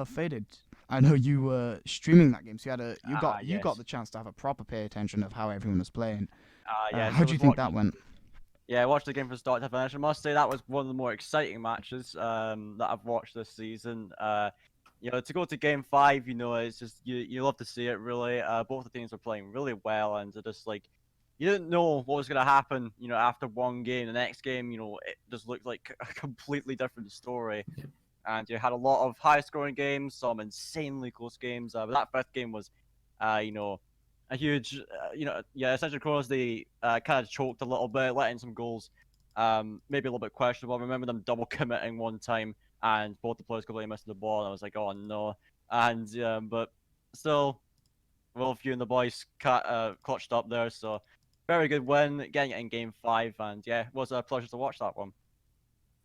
Faded, I know you were streaming that game, so you got the chance to have a proper pay attention of how everyone was playing. How do you think that went? Yeah, I watched the game from start to finish. I must say that was one of the more exciting matches that I've watched this season. To go to game 5, it's just you love to see it really. Both the teams were playing really well, and just like you didn't know what was gonna happen. After one game, the next game, it just looked like a completely different story. And you had a lot of high-scoring games, some insanely close games. But that fifth game was, a huge, Ascension Chronos, they kind of choked a little bit, let in some goals, maybe a little bit questionable. I remember them double committing one time, and both the players completely missing the ball, and I was like, oh no. And but still, Wolf, you and the boys clutched up there, so very good win, getting it in game 5, and yeah, it was a pleasure to watch that one.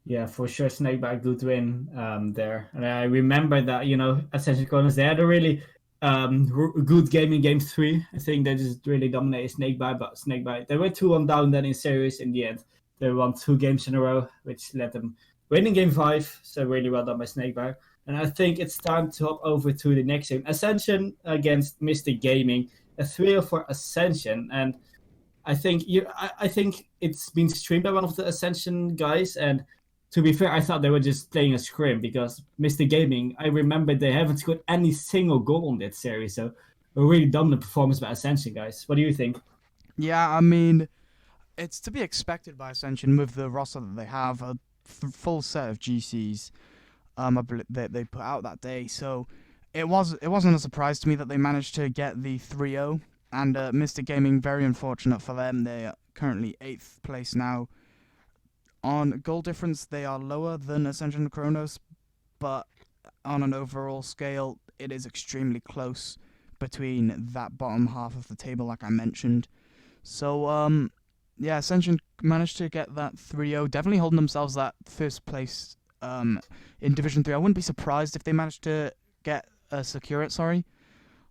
Yeah, for sure, Snakebite, good win there. And I remember that, Ascension Chronos, they had a really good game in game 3. I think they just really dominated Snakebite, but Snakebite, they were 2-1 down then in series in the end. They won 2 games in a row, which let them win in game 5, so really well done by Snakebite. And I think it's time to hop over to the next game. Ascension against Mystic Gaming, a 3-0 for Ascension, and I think it's been streamed by one of the Ascension guys, and to be fair, I thought they were just playing a scrim because Mr. Gaming, I remember they haven't scored any single goal on that series. So a really dominant performance by Ascension, guys. What do you think? Yeah, I mean, it's to be expected by Ascension with the roster that they have, a full set of GCs that they put out that day. So it wasn't a surprise to me that they managed to get the 3-0. And Mr. Gaming, very unfortunate for them. They are currently 8th place now. On goal difference, they are lower than Ascension Chronos, but on an overall scale, it is extremely close between that bottom half of the table, like I mentioned. So, Ascension managed to get that 3-0, definitely holding themselves that first place in Division 3. I wouldn't be surprised if they managed to secure it, sorry.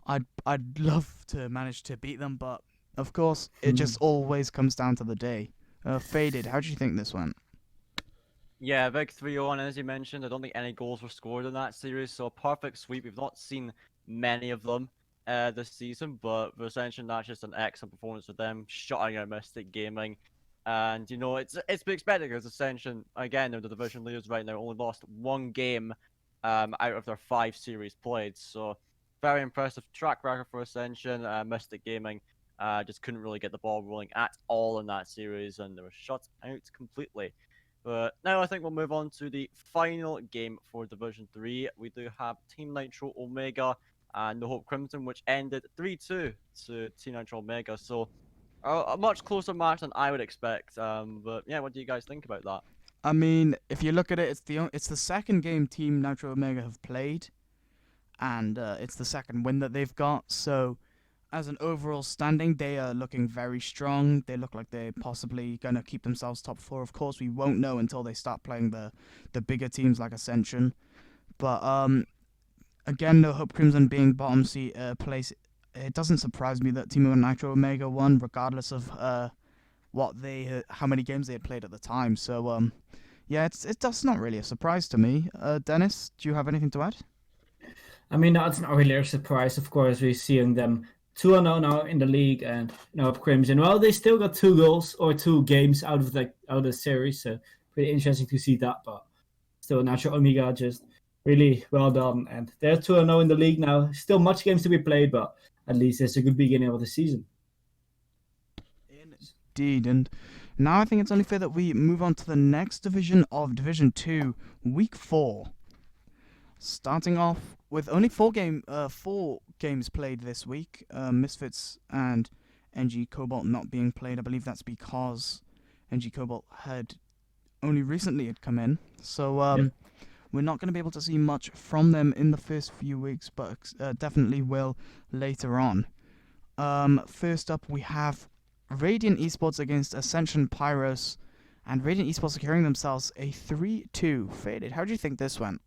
I'd love to manage to beat them, but of course, it just always comes down to the day. Faded, how do you think this went? Yeah, big 3-0, and as you mentioned, I don't think any goals were scored in that series, so a perfect sweep. We've not seen many of them this season, but for Ascension, that's just an excellent performance for them, shutting out Mystic Gaming. And, it's to be expected because Ascension, again, they're the division leaders right now, only lost 1 game out of their 5 series played, so very impressive track record for Ascension. Mystic Gaming just couldn't really get the ball rolling at all in that series, and they were shut out completely. But now I think we'll move on to the final game for Division 3. We do have Team Nitro Omega and NoHope Crimson, which ended 3-2 to Team Nitro Omega. So a much closer match than I would expect. But yeah, what do you guys think about that? I mean, if you look at it, it's the second game Team Nitro Omega have played, and it's the second win that they've got. So as an overall standing, they are looking very strong. They look like they're possibly going to keep themselves top 4. Of course, we won't know until they start playing the bigger teams like Ascension. But again, NoHope Crimson being bottom place, it doesn't surprise me that Team Nitro Omega won, regardless of how many games they had played at the time. So yeah, that's not really a surprise to me. Dennis, do you have anything to add? I mean, that's not really a surprise. Of course, we're seeing them 2-0 now in the league, and NoHope Crimson. Well, they still got 2 goals or 2 games out of the series, so pretty interesting to see that. But still, Nitro Omega just really well done, and they're 2-0 in the league now. Still much games to be played, but at least it's a good beginning of the season. Indeed, and now I think it's only fair that we move on to the next division of Division 2, Week 4. Starting off with only 4 games played this week. Misfits and NG Cobalt not being played. I believe that's because NG Cobalt had only recently had come in. So we're not going to be able to see much from them in the first few weeks, but definitely will later on. First up, we have Radiant Esports against Ascension Pyros, and Radiant Esports securing themselves a 3-2. Faded, how do you think this went?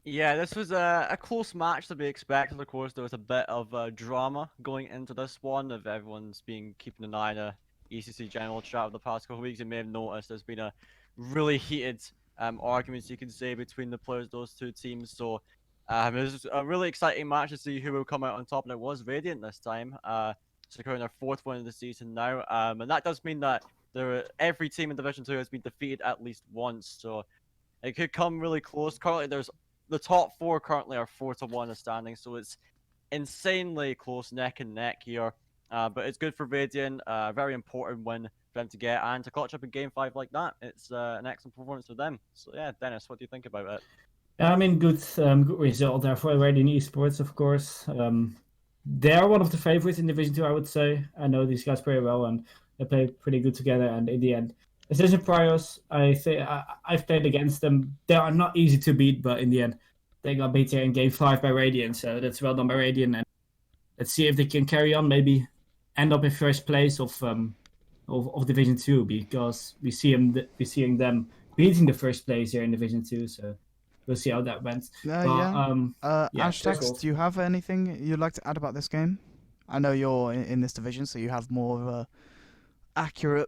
Yeah, this was a close match to be expected. Of course, there was a bit of drama going into this one. If everyone's been keeping an eye on the ECC general chat over the past couple of weeks, you may have noticed there's been a really heated arguments, you can say, between the players of those two teams. So it was a really exciting match to see who will come out on top, and it was Radiant this time, securing their 4th win of the season now. And that does mean that every team in Division 2 has been defeated at least once, so it could come really close. Currently, the top 4 currently are 4-1 in standing, so it's insanely close, neck and neck here. But it's good for Radiant, very important win for them to get, and to clutch up in Game 5 like that. It's an excellent performance for them. So yeah, Dennis, what do you think about it? I mean, good result there for Radiant Esports, of course. They are one of the favorites in Division 2, I would say. I know these guys pretty well, and they play pretty good together. And in the end, Ascension Pyros, I've played against them. They are not easy to beat, but in the end, they got beat here in Game 5 by Radiant. So that's well done by Radiant. And let's see if they can carry on, maybe end up in first place of Division 2, because we're seeing them beating the first place here in Division 2. So we'll see how that went. Astakz, do you have anything you'd like to add about this game? I know you're in this division, so you have more of a accurate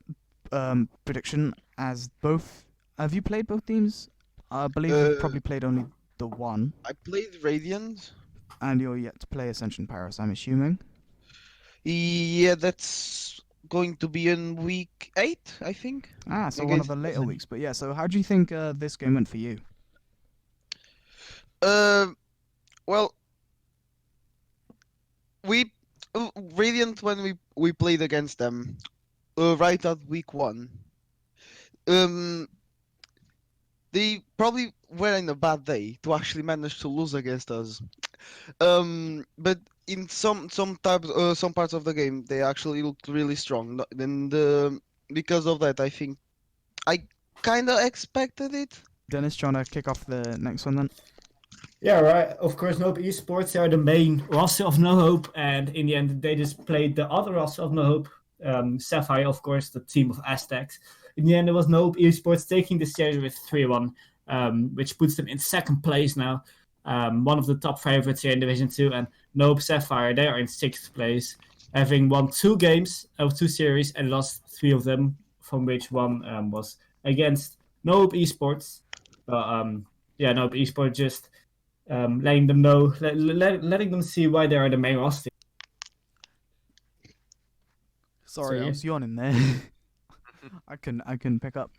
prediction as both. Have you played both teams? I believe you've probably played only the one. I played Radiant. And you're yet to play Ascension Pyros, I'm assuming? Yeah, that's going to be in week 8, I think. So one of the later weeks. But yeah, so how do you think this game went for you? Well, Radiant, when we played against them, right at week 1, they probably were in a bad day to actually manage to lose against us. But in some parts of the game, they actually looked really strong, and because of that, I think I kind of expected it. Dennis, trying to kick off the next one then? Yeah, right. Of course, NoHope Esports are the main roster of NoHope, and in the end, they just played the other roster of NoHope, Sapphire, of course, the team of astakz. In the end, it was NoHope Esports taking the series with 3-1, which puts them in 2nd place now. One of the top favorites here in Division 2, and NoHope Sapphire, they are in 6th place, having won 2 games of 2 series and lost 3 of them, from which one was against NoHope Esports. But NoHope Esports just letting them know, letting them see why they are the main roster. Sorry, I was yawning there. I couldn't pick up.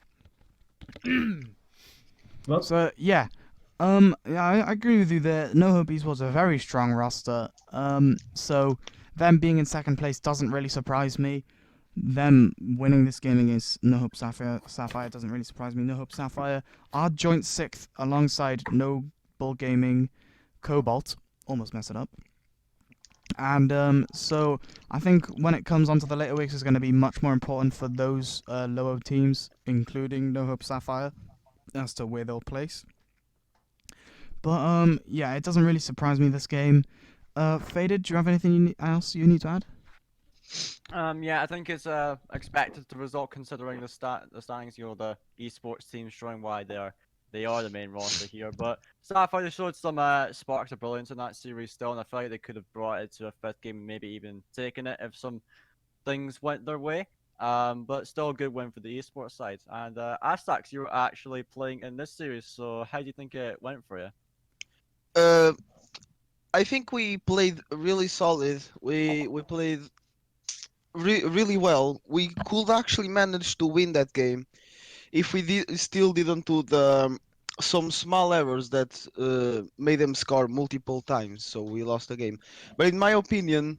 Well, so yeah, I agree with you there. NoHope Esports a very strong roster. So them being in 2nd place doesn't really surprise me. Them winning this game against NoHope Sapphire doesn't really surprise me. NoHope Sapphire are joint 6th alongside Noble Gaming, Cobalt. Almost messed it up. And so I think when it comes onto the later weeks, it's going to be much more important for those lower teams, including NoHope Sapphire, as to where they'll place. But yeah, it doesn't really surprise me, this game. Faded, do you have anything else you need to add? Yeah, I think it's expected the result considering the standings. The esports teams showing why they are the main roster here. But Sapphire showed some sparks of brilliance in that series still, and I feel like they could have brought it to a fifth game, maybe even taken it if some things went their way. But still a good win for the esports side. And astakz, you were actually playing in this series, so how do you think it went for you? I think we played really solid. We played really well. We could actually manage to win that game if we still didn't do some small errors that made them score multiple times. So we lost the game. But in my opinion,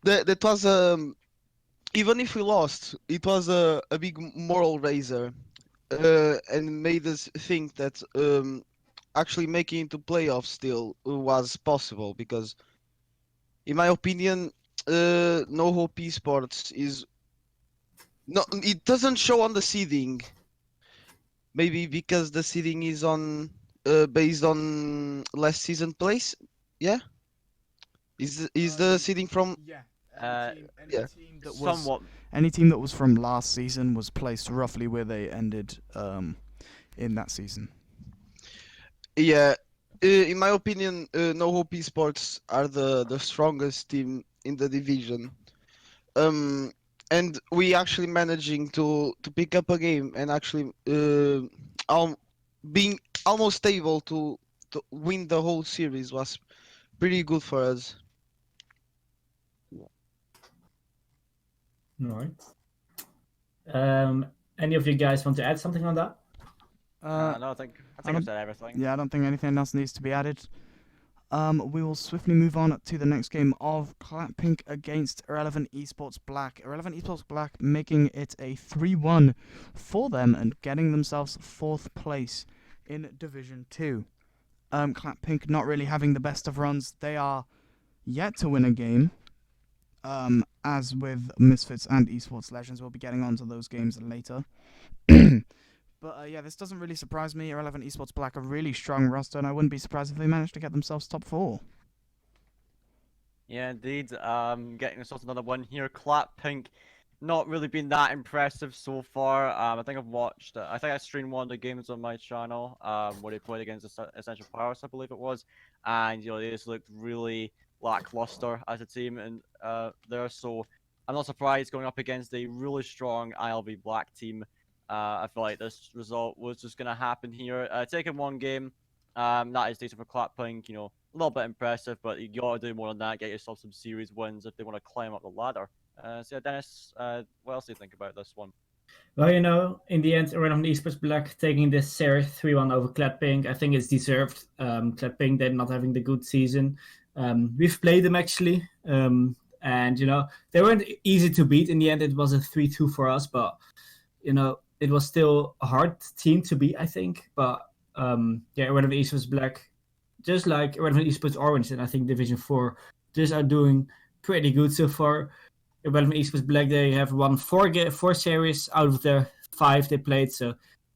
that was even if we lost, it was a big moral raiser, and made us think that actually making it to playoffs still was possible, because in my opinion, NoHope Esports is no, it doesn't show on the seeding. Maybe because the seeding is on based on last season place. Yeah, is the seeding from? Yeah. Yeah. Team that was, Somewhat. any team that was from last season was placed roughly where they ended in that season. Yeah, in my opinion, NoHope Esports are the strongest team in the division. And we actually managing to pick up a game and actually being almost able to win the whole series was pretty good for us. All right. Any of you guys want to add something on that? No, I think I've said everything. Yeah, I don't think anything else needs to be added. We will swiftly move on to the next game of Clappink against Irrelevant Esports Black. Irrelevant Esports Black making it a 3-1 for them and getting themselves 4th place in Division 2. Clappink not really having the best of runs. They are yet to win a game. As with Misfits and Esports Legends, we'll be getting onto those games later. But yeah, this doesn't really surprise me. Irrelevant Esports Black, a really strong roster, and I wouldn't be surprised if they managed to get themselves top 4. Yeah, indeed. Getting themselves another one here. Clappink, not really been that impressive so far. I think I've watched. I think I streamed one of the games on my channel. Where they played against Essential Powers, I believe it was, and they just looked really lackluster as a team, and there. So I'm not surprised going up against a really strong ILV Black team. I feel like this result was just going to happen here. Taking one game, that is decent for Clappink, a little bit impressive, but you got to do more than that, get yourself some series wins if they want to climb up the ladder. So yeah, Dennis, what else do you think about this one? Well, in the end, Irrelevant Esports Black taking this series 3-1 over Clappink. I think it's deserved. Clappink, they're not having the good season. We've played them actually, and they weren't easy to beat. In the end, it was a 3-2 for us, but it was still a hard team to beat, I think. But Irrelevant Esports Black, just like Irrelevant Esports Orange, and I think Division 4, just are doing pretty good so far. Irrelevant Esports Black, they have won 4 series out of the 5 they played, so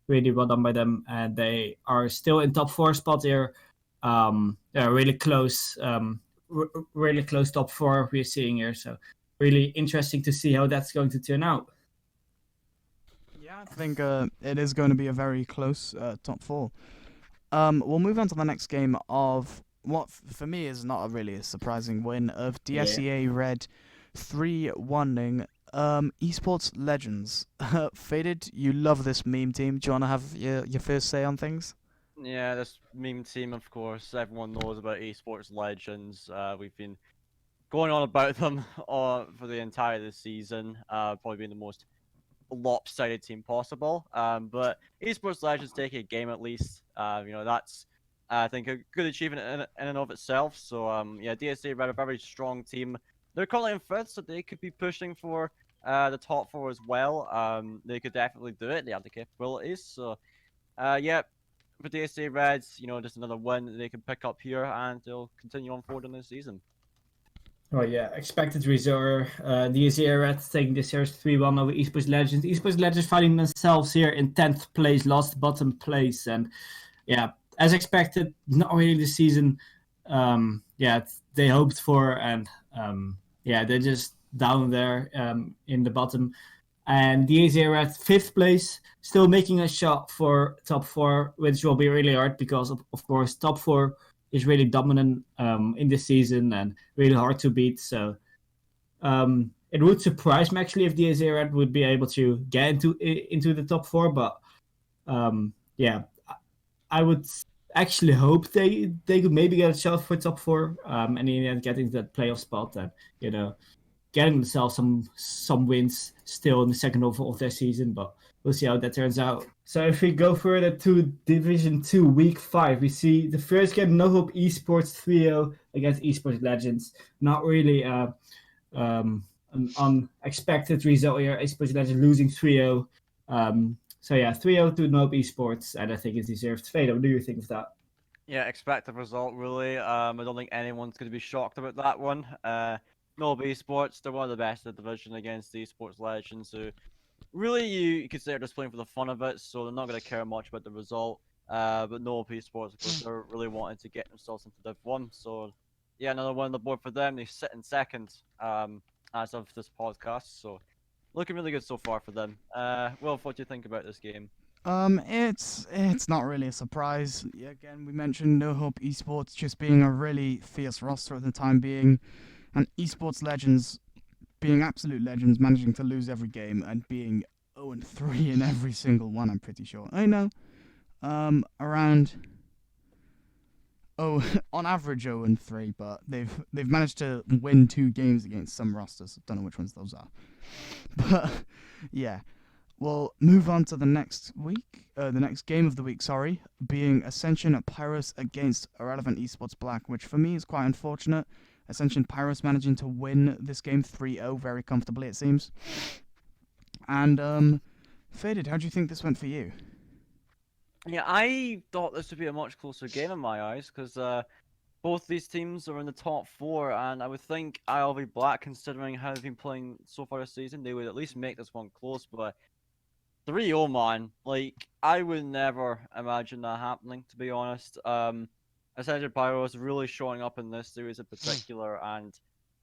really well done by them. And they are still in top 4 spot here. Really close, really close top 4 we're seeing here. So really interesting to see how that's going to turn out. I think it is going to be a very close top 4. We'll move on to the next game of what, for me, is not really a surprising win of DSEA Red 3-1ing Esports Legends. Faded, you love this meme team. Do you want to have your first say on things? Yeah, this meme team, of course, everyone knows about Esports Legends. We've been going on about them for the entire this season, probably being the most lopsided team possible, but Esports Legends taking a game at least, that's I think a good achievement in and of itself. So DSA Red, a very strong team. They're currently in 5th, so they could be pushing for the top 4 as well. They could definitely do it. They have the capabilities. So for DSA Reds, just another win they can pick up here, and they'll continue on forward in this season. Oh yeah, expected result. DSA Red taking this series 3-1 over Esports Legends. Esports Legends finding themselves here in 10th place, last bottom place, and yeah, as expected, not really the season they hoped for, and they're just down there in the bottom. And DAZ are at 5th place, still making a shot for top 4, which will be really hard because, of course, top 4 is really dominant in this season and really hard to beat. So it would surprise me actually if DAZ would be able to get into the top 4, but I would actually hope they could maybe get a shot for top 4 and in the end getting that playoff spot and getting themselves some wins still in the second half of their season, but we'll see how that turns out. So if we go further to Division 2, Week 5, we see the first game, NoHope Esports 3-0 against Esports Legends. Not really an unexpected result here. Esports Legends losing 3-0. 3-0 to NoHope Esports, and I think it's deserved. Fade, what do you think of that? Yeah, expected result, really. I don't think anyone's going to be shocked about that one. NoHope Esports, they're one of the best in the division against the Esports Legends, who really you could say are just playing for the fun of it, so they're not going to care much about the result. But NoHope Esports, of course, they're really wanting to get themselves into Div 1, so yeah, another one on the board for them. They sit in second as of this podcast, so looking really good so far for them. Wolf, what do you think about this game? It's not really a surprise. Again, we mentioned NoHope Esports just being a really fierce roster at the time being, and Esports Legends being absolute legends, managing to lose every game and being 0-3 in every single one, I'm pretty sure. I know. On average 0-3, but they've managed to win 2 games against some rosters. Don't know which ones those are. But yeah. We'll move on to the next game of the week, being Ascension at Pyros against Irrelevant Esports Black, which for me is quite unfortunate. Ascension Pyros managing to win this game 3-0 very comfortably, it seems. And, Faded, how do you think this went for you? Yeah, I thought this would be a much closer game in my eyes, because both these teams are in the top 4, and I would think ILV Black, considering how they've been playing so far this season, they would at least make this one close, but 3-0, man, like, I would never imagine that happening, to be honest. Ascension Pyros really showing up in this series in particular, and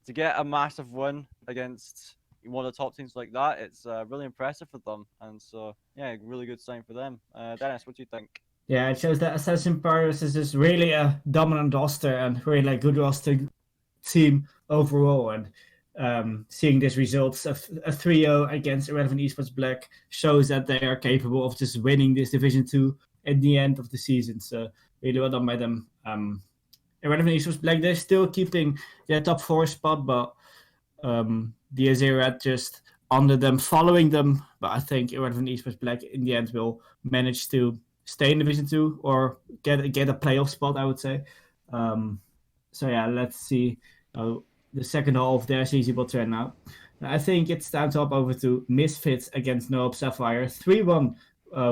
to get a massive win against one of the top teams like that, it's really impressive for them, and so, yeah, really good sign for them. Dennis, what do you think? Yeah, it shows that Ascension Pyros is just really a dominant roster and really a good roster team overall, and seeing these results of a 3-0 against Irrelevant Esports Black shows that they are capable of just winning this Division 2 at the end of the season. So really well done by them. Irrelevant Esports Black, they're still keeping their top 4 spot, but the Azera just under them, following them. But I think Irrelevant Esports Black in the end will manage to stay in Division 2 or get a playoff spot, I would say. Let's see the second half of their season will turn out. I think it's time to hop over to Misfits against NoHope Sapphire. 3-1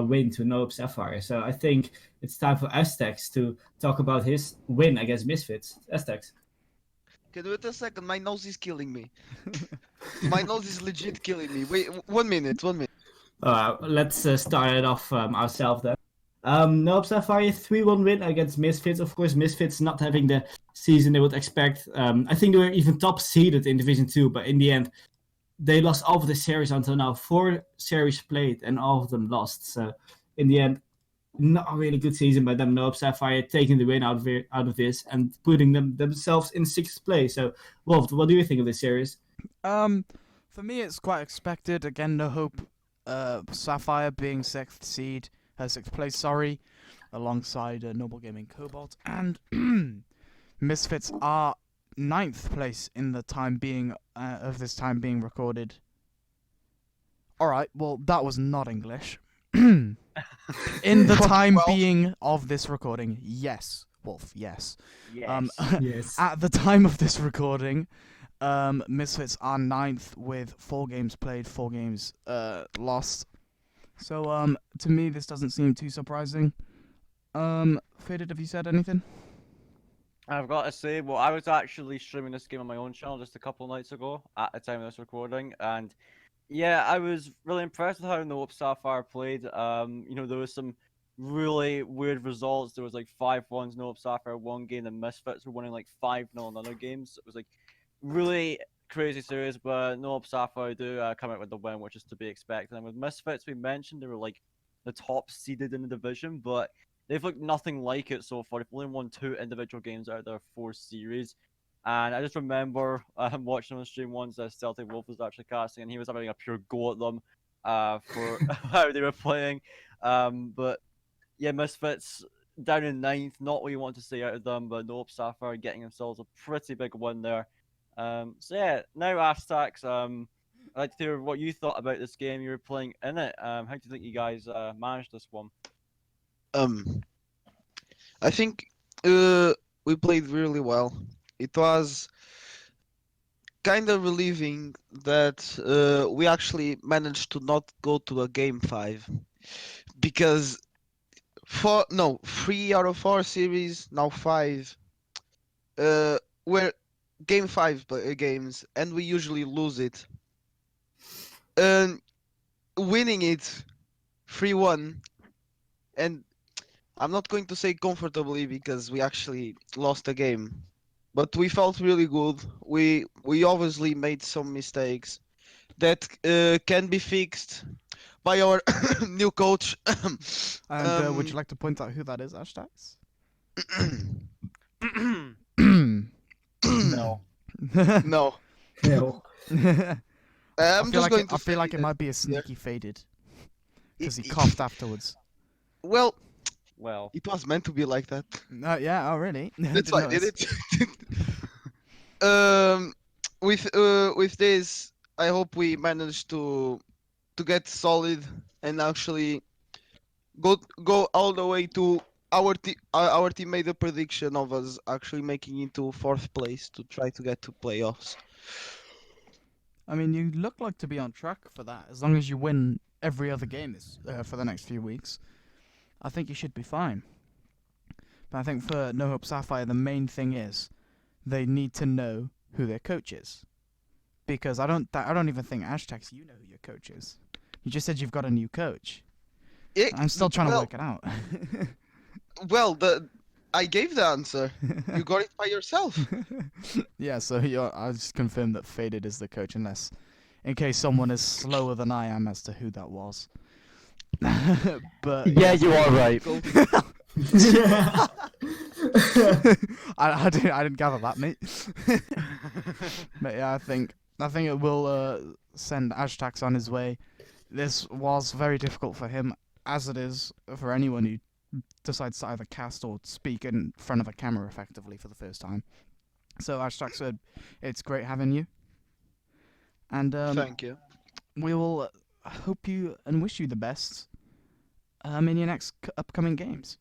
win to NoHope Sapphire. So I think it's time for astakz to talk about his win against Misfits. astakz. Okay, wait a second. My nose is killing me. My nose is legit killing me. Wait, 1 minute. Let's start it off ourselves then. NoHope Sapphire 3-1 win against Misfits. Of course, Misfits not having the season they would expect. I think they were even top seeded in Division 2, but in the end, they lost all of the series until now. 4 series played and all of them lost. So in the end, not a really good season by them. NoHope Sapphire taking the win out of this and putting themselves in 6th place. So, Wolf, what do you think of this series? For me, it's quite expected. Again, NoHope Sapphire being 6th place, alongside Noble Gaming Cobalt, and Misfits are 9th place in the time being of this time being recorded. Alright, well, that was not English. In the time being of this recording, yes, Wolf, yes. Yes. At the time of this recording, Misfits are 9th with 4 games played, 4 games lost. So, to me, this doesn't seem too surprising. Faded, have you said anything? I've got to say, well, I was actually streaming this game on my own channel just a couple of nights ago at the time of this recording, and yeah, I was really impressed with how NoHope Sapphire played. There was some really weird results. There was like 5-1 NoHope Sapphire one game, and Misfits were winning like 5-0 in other games. It was like really crazy series, but NoHope Sapphire do come out with the win, which is to be expected. And with Misfits, we mentioned they were like the top seeded in the division, but they've looked nothing like it so far. They've only won 2 individual games out of their 4 series. And I just remember watching on stream once that KursedWolf was actually casting, and he was having a pure go at them for how they were playing. But yeah, Misfits down in 9th, not what you want to see out of them, but NoHope Sapphire getting themselves a pretty big win there. So yeah, now astakz, I'd like to hear what you thought about this game. You were playing in it. How do you think you guys managed this one? I think we played really well. It was kind of relieving that we actually managed to not go to a game 5, because 3 out of 4 series, now 5, were game 5 games, and we usually lose it. And winning it 3-1, and I'm not going to say comfortably because we actually lost a game, but we felt really good. We obviously made some mistakes that can be fixed by our new coach. And would you like to point out who that is, astakz? No. No. No. I feel like it might be a sneaky faded because he coughed afterwards. Well, Well, it was meant to be like that. Yeah. Oh, really? That's why I did it. With this, I hope we manage to get solid and actually go all the way to our team made a prediction of us actually making it to 4th place to try to get to playoffs. I mean, you look like to be on track for that. As long as you win every other game for the next few weeks, I think you should be fine. But I think for NoHope Sapphire, the main thing is they need to know who their coach is, because I don't even think astakz, you know who your coach is. You just said you've got a new coach. I'm still trying to work it out. Well, I gave the answer. You got it by yourself. Yeah, so I just confirmed that Faded is the coach, unless, in case someone is slower than I am as to who that was. But yeah, you are right. I didn't gather that, mate. But yeah, I think it will send astakz on his way. This was very difficult for him, as it is for anyone who decides to either cast or speak in front of a camera effectively for the first time. So astakz said, it's great having you. And Thank you. we will hope you and wish you the best in your next upcoming games.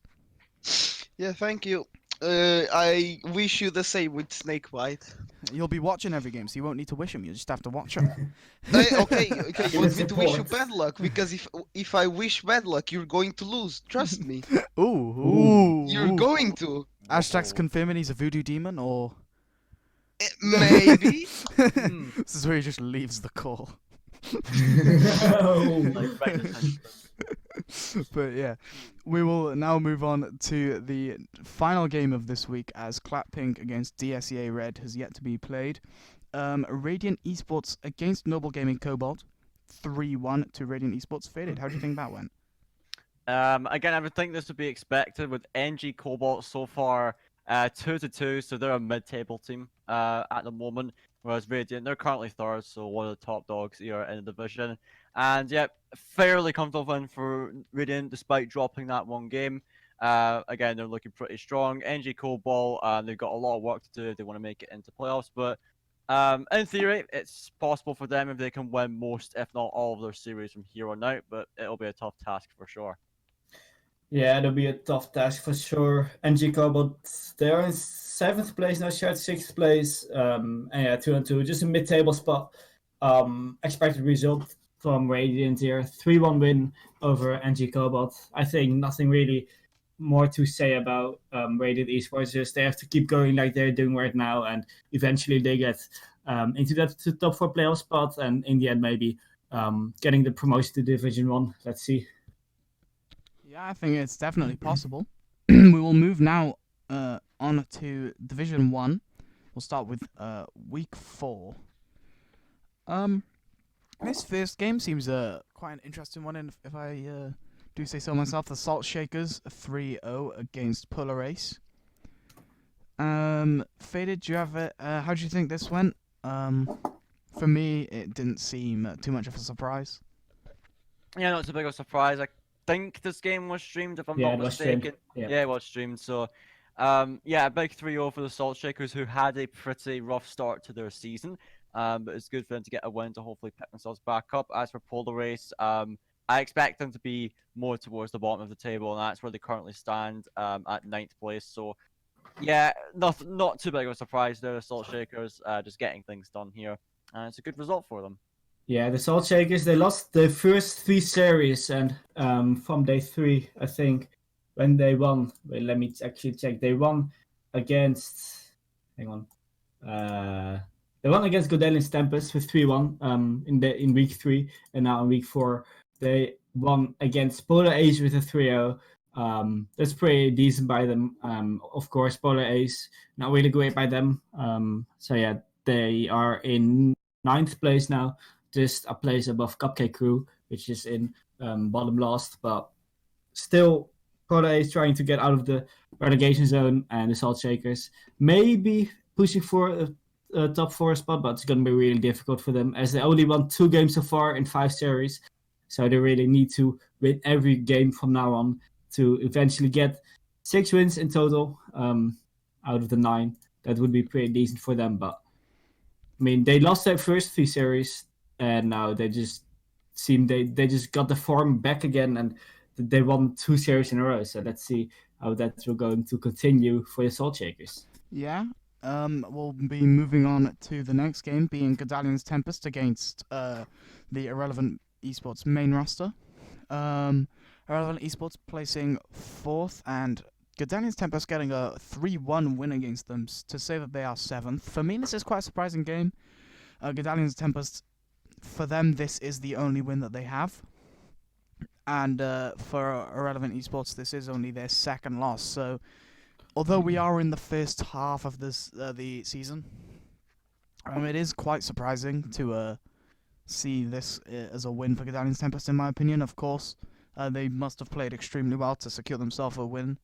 Yeah, thank you. I wish you the same with Snake White. You'll be watching every game, so you won't need to wish him. You just have to watch him. Okay. You want me to wish you bad luck, because if I wish bad luck, you're going to lose. Trust me. Ooh. You're going to. astakz confirming he's a voodoo demon, or Maybe. this is where he just leaves the call. But yeah, we will now move on to the final game of this week, as Clappink against DSEA Red has yet to be played. Radiant Esports against Noble Gaming Cobalt, 3-1 to Radiant Esports. Faded, how do you think that went? Again, I would think this would be expected with NG Cobalt so far 2-2, so they're a mid-table team at the moment, whereas Radiant, they're currently 3rd, so one of the top dogs here in the division. And yeah, fairly comfortable win for Radiant despite dropping that one game. Again, they're looking pretty strong. NG Cobalt, they've got a lot of work to do if they want to make it into playoffs, but in theory, it's possible for them if they can win most, if not all, of their series from here on out, but it'll be a tough task for sure. Yeah, it'll be a tough task for sure. NG Cobalt, they're in 7th place now, shared 6th place. And yeah, 2-2, just a mid-table spot. Expected result from Radiant here, 3-1 win over NG Cobalt. I think nothing really more to say about Radiant Esports. Just they have to keep going like they're doing right now, and eventually they get into that top 4 playoff spot, and in the end maybe getting the promotion to Division 1. Let's see. Yeah, I think it's definitely possible. We will move now on to Division 1. We'll start with Week 4. This first game seems quite an interesting one, and if I do say so myself. The Salt Shakers 3-0 against Polar Ace. Faded, do you have it? How do you think this went? For me, it didn't seem too much of a surprise. Yeah, not too big of a surprise. I think this game was streamed, if I'm not mistaken. Yeah, it was streamed. So, yeah, a big 3-0 for the Salt Shakers, who had a pretty rough start to their season. But it's good for them to get a win to hopefully pick themselves back up. As for Polar Race, I expect them to be more towards the bottom of the table, and that's where they currently stand at 9th place. So, yeah, not too big of a surprise there. The Salt Shakers just getting things done here. And it's a good result for them. Yeah, the Salt Shakers, they lost the first 3 series, and from day 3, I think, when they won, wait, let me actually check, they won against, hang on, they won against Godelian's Tempest with 3-1 in week 3, and now in week 4, they won against Polar Ace with a 3-0. That's pretty decent by them. Of course, Polar Ace, not really great by them. So yeah, they are in 9th place now, just a place above Cupcake Crew, which is in bottom last. But still, Polar Ace trying to get out of the relegation zone, and the Salt Shakers maybe pushing for a top 4 spot, but it's going to be really difficult for them, as they only won 2 games so far in 5 series. So they really need to win every game from now on to eventually get 6 wins in total out of the 9. That would be pretty decent for them. But I mean, they lost their first 3 series, and now they just seem they just got the form back again, and they won 2 series in a row. So let's see how that's going to continue for the Salt Shakers. Yeah. We'll be moving on to the next game, being Godalian's Tempest against the Irrelevant Esports main roster. Irrelevant Esports placing 4th, and Godalian's Tempest getting a 3-1 win against them to say that they are 7th. For me, this is quite a surprising game. Godalian's Tempest, for them, this is the only win that they have. And for Irrelevant Esports, this is only their 2nd loss. So, although we are in the first half of this the season, it is quite surprising to see this as a win for Godalian's Tempest, in my opinion. Of course, they must have played extremely well to secure themselves a win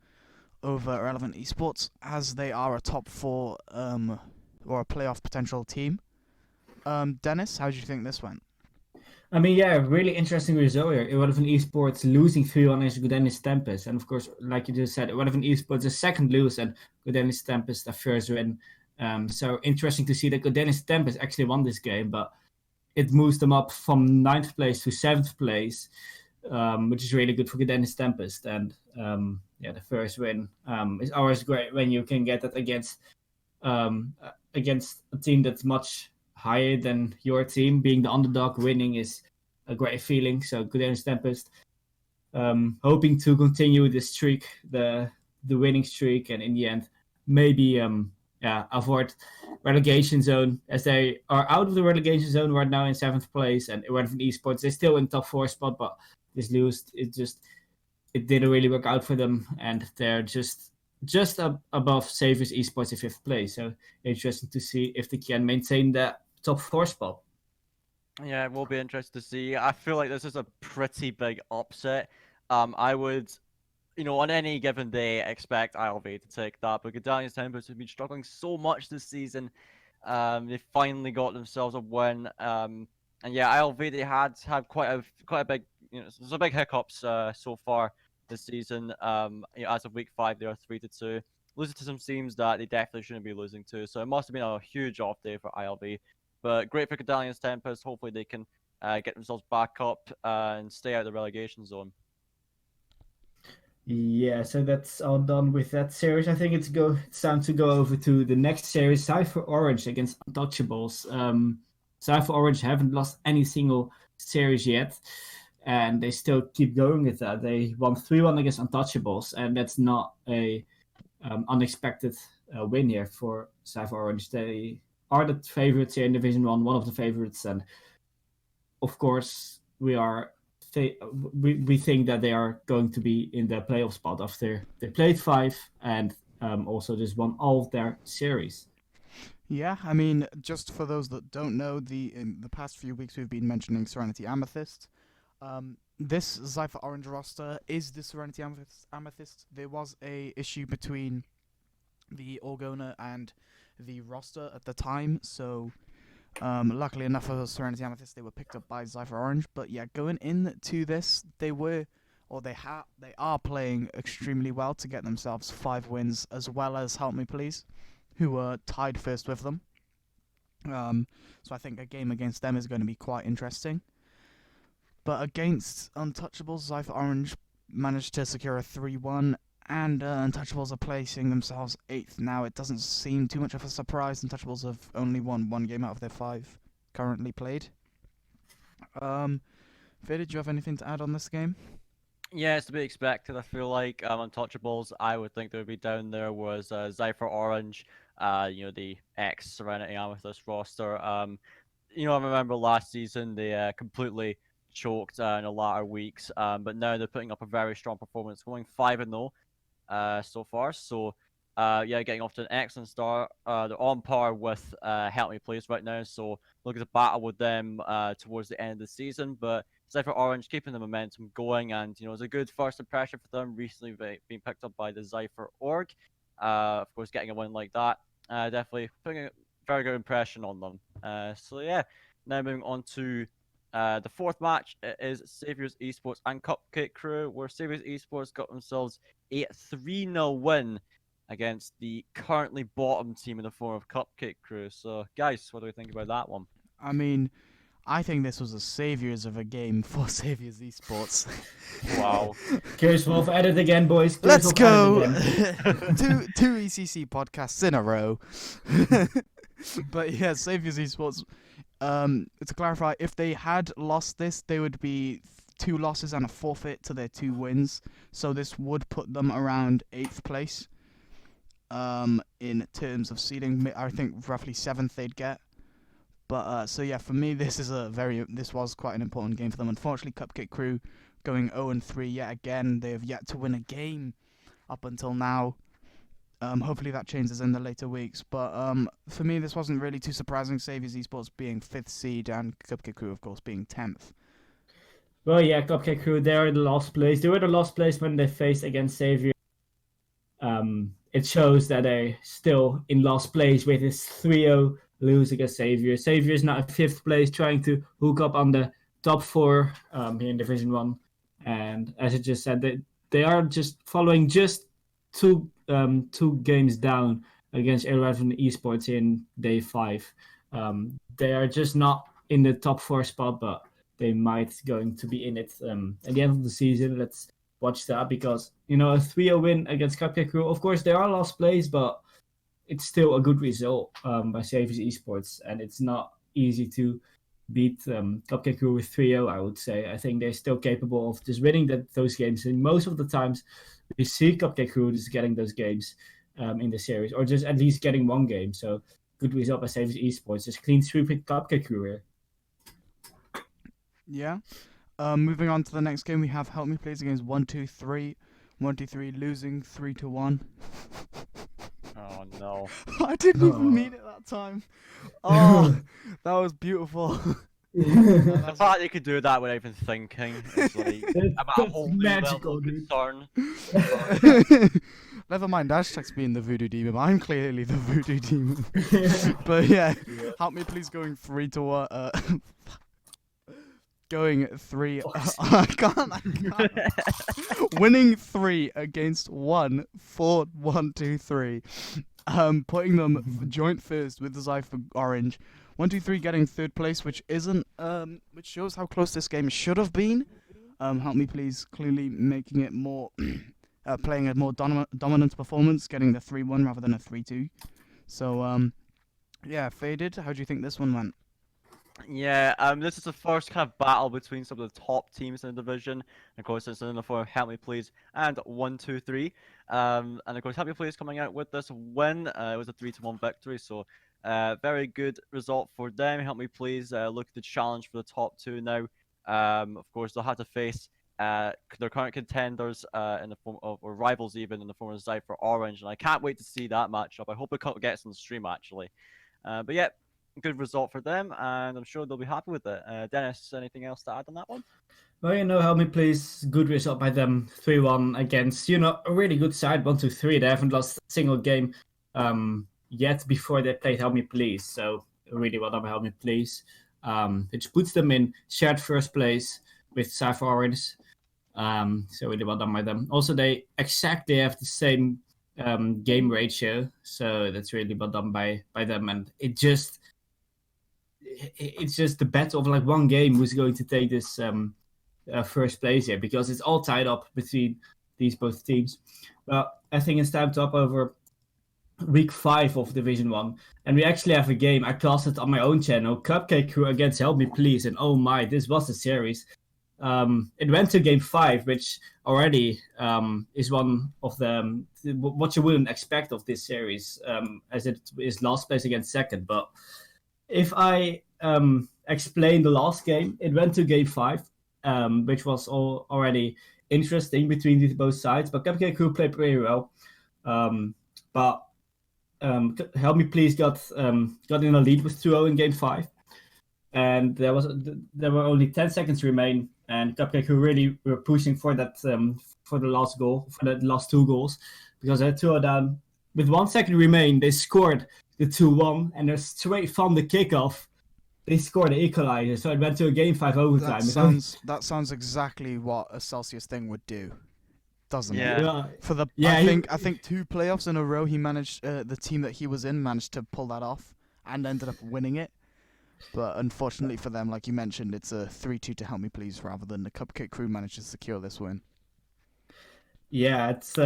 over Irrelevant Esports, as they are a top 4 or a playoff potential team. Dennis, how do you think this went? I mean, yeah, really interesting result here. Irrelevant Esports losing 3-1 against Godelian's Tempest. And of course, like you just said, Irrelevant Esports a 2nd lose and Godelian's Tempest a 1st win. So interesting to see that Godelian's Tempest actually won this game, but it moves them up from 9th place to 7th place, which is really good for Godelian's Tempest. And yeah, the 1st win is always great when you can get that against a team that's much higher than your team. Being the underdog, winning is a great feeling. So Godelian's Tempest hoping to continue the streak, the winning streak, and in the end maybe avoid relegation zone, as they are out of the relegation zone right now in 7th place. And Irrelevant Esports, they're still in top 4 spot, but this lose, it didn't really work out for them, and they're just above Savers Esports in 5th place. So interesting to see if they can maintain that top 4 spot. Yeah, it will be interesting to see. I feel like this is a pretty big upset. I would, on any given day, expect ILV to take that, but Godalian's Tempest have been struggling so much this season. They finally got themselves a win. And yeah, ILV, they had quite a big, some big hiccups so far this season. As of week 5, they are 3-2, losing to some teams that they definitely shouldn't be losing to. So it must have been a huge off day for ILV. But great for Godalian's Tempest. Hopefully they can get themselves back up and stay out of the relegation zone. Yeah, so that's all done with that series. I think it's time to go over to the next series, Cypher Orange against Untouchables. Cypher Orange haven't lost any single series yet, and they still keep going with that. They won 3-1 against Untouchables, and that's not a unexpected win here for Cypher Orange. They are the favorites here in Division 1, one of the favorites, and of course we are we think that they are going to be in the playoff spot after they played 5 and also just won all of their series. Yeah, I mean, just for those that don't know, in the past few weeks we've been mentioning Serenity Amethyst. This Zypher Orange roster is the Serenity Amethyst. There was a issue between the Orgona and the roster at the time, so luckily enough for Serenity Amethyst, they were picked up by Zypher Orange. But yeah, going into this, they are playing extremely well to get themselves 5 wins, as well as Help Me Please, who were tied first with them. So I think a game against them is going to be quite interesting. But against Untouchables, Zypher Orange managed to secure a 3-1, and Untouchables are placing themselves 8th now. It doesn't seem too much of a surprise. Untouchables have only won 1 game out of their 5 currently played. Faye, did you have anything to add on this game? Yeah, it's to be expected. I feel like Untouchables, I would think they would be down there, was Zypher Orange, the ex-Serenity Amethyst roster. I remember last season they completely choked in the latter weeks, but now they're putting up a very strong performance, going 5-0 so far. So, getting off to an excellent start. They're on par with Help Me Please right now, so looking to battle with them towards the end of the season. But Zypher Orange keeping the momentum going, and it's a good first impression for them. Recently being picked up by the Zypher Org. Of course, getting a win like that, definitely putting a very good impression on them. Now moving on to the 4th match is Saviors Esports and Cupcake Crew, where Saviors Esports got themselves a 3-0 win against the currently bottom team in the form of Cupcake Crew. So, guys, what do we think about that one? I mean, I think this was a saviors of a game for Saviors Esports. Wow. KursedWolf, edit again, boys. Let's go! 2 ECC podcasts in a row. But yeah, Saviors Esports, to clarify, if they had lost this, they would be 2 losses and a forfeit to their 2 wins. So this would put them around 8th place. In terms of seeding, I think roughly 7th they'd get. But for me, this was quite an important game for them. Unfortunately, Cupcake Crew going 0-3 yet again. They have yet to win a game up until now. Hopefully that changes in the later weeks. But for me, this wasn't really too surprising. Saviors Esports being 5th seed and Cupcake Crew, of course, being 10th. Well, yeah, Cupcake Crew, they're in the last place. They were the last place when they faced against Savior. It shows that they're still in last place with this 3-0 lose against Savior. Savior is now in 5th place, trying to hook up on the top 4 here in Division 1. And as I just said, they are just following just 2 games down against 11 Esports in day 5. They are just not in the top 4 spot, but they might going to be in it at the end of the season. Let's watch that, because a 3-0 win against Cupcake Crew, of course they are last place, but it's still a good result by Saviors Esports, and it's not easy to beat Cupcake Crew with 3-0, I would say. I think they're still capable of just winning those games, and most of the times we see Cupcake Crew just getting those games in the series, or just at least getting 1 game. So good result by Saviors Esports, just clean sweeping Cupcake Crew here. Yeah. Moving on to the next game, we have Help Me Please against 123. 123 losing 3-1. Oh no. I didn't even mean it that time. Oh, that was beautiful. The fact you could do that without even thinking is like about a whole new magical, level of dude. concern. Never mind astakz being the voodoo demon. I'm clearly the voodoo demon. But yeah, Help Me Please going 3-1. Going 3. I can't. Winning 3 against 1, 4, 1, 2, 3. Putting them joint first with the Zypher Orange. 123 getting 3rd place, which isn't which shows how close this game should have been. Help Me Please clearly making it more playing a more dominant performance, getting the 3-1 rather than a 3-2. So yeah, Faded, how do you think this one went? Yeah, this is the first kind of battle between some of the top teams in the division. Of course, it's in the form of Help Me Please and 123. And of course, Help Me Please coming out with this win. It was a 3-1 victory, so very good result for them. Help Me Please look to challenge for the top 2 now Of course, they'll have to face their current contenders in the form of, or rivals even, in the form of Zypher Orange, and I can't wait to see that matchup. I hope it gets on the stream, actually. But yeah, good result for them, and I'm sure they'll be happy with it. Dennis, anything else to add on that one? Well, help me please. Good result by them, 3-1 against, a really good side, 1-2-3. They haven't lost a single game yet before they played Help Me Please. So really well done by Help Me Please. Which puts them in shared first place with Zypher Orange. So really well done by them. Also, they exactly have the same game ratio, so that's really well done by them. And it's just the bet of like one game who's going to take this first place here, because it's all tied up between these both teams. Well, I think it's time to hop over week 5 of Division 1, and we actually have a game. I cast it on my own channel, Cupcake Crew against Help Me Please, and oh my, this was a series. It went to game 5, which already is one of the what you wouldn't expect of this series, as it is last place against second. But if I explain the last game, it went to game 5, which was already interesting between these both sides. But Cupcake Crew played pretty well. But Help Me Please got in a lead with 2-0 in game 5, and there were only 10 seconds remain, and Cupcake Crew really were pushing for that for the last goal, for the last 2 goals, because they had 2-0 down. With 1 second remain, they scored the 2-1, and they're straight from the kickoff. They scored the equalizer, so it went to a game 5 overtime. That sounds exactly what a Celsius thing would do, doesn't it? Yeah. I think 2 playoffs in a row, he managed the team that he was in managed to pull that off and ended up winning it. But unfortunately for them, like you mentioned, it's a 3-2 to Help Me Please rather than the Cupcake Crew managed to secure this win. Yeah, it's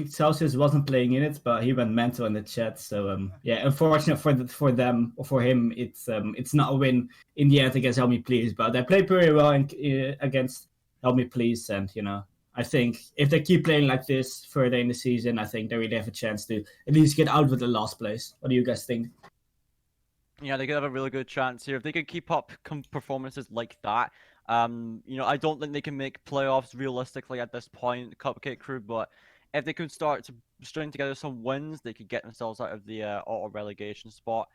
Celsius wasn't playing in it, but he went mental in the chat. So unfortunate for them or for him, it's not a win in the end against Help Me Please. But they played pretty well against Help Me Please, and I think if they keep playing like this further in the season, I think they really have a chance to at least get out with the last place. What do you guys think? Yeah, they could have a really good chance here if they could keep up performances like that. I don't think they can make playoffs realistically at this point, Cupcake Crew, but if they could start to string together some wins, they could get themselves out of the auto relegation spot.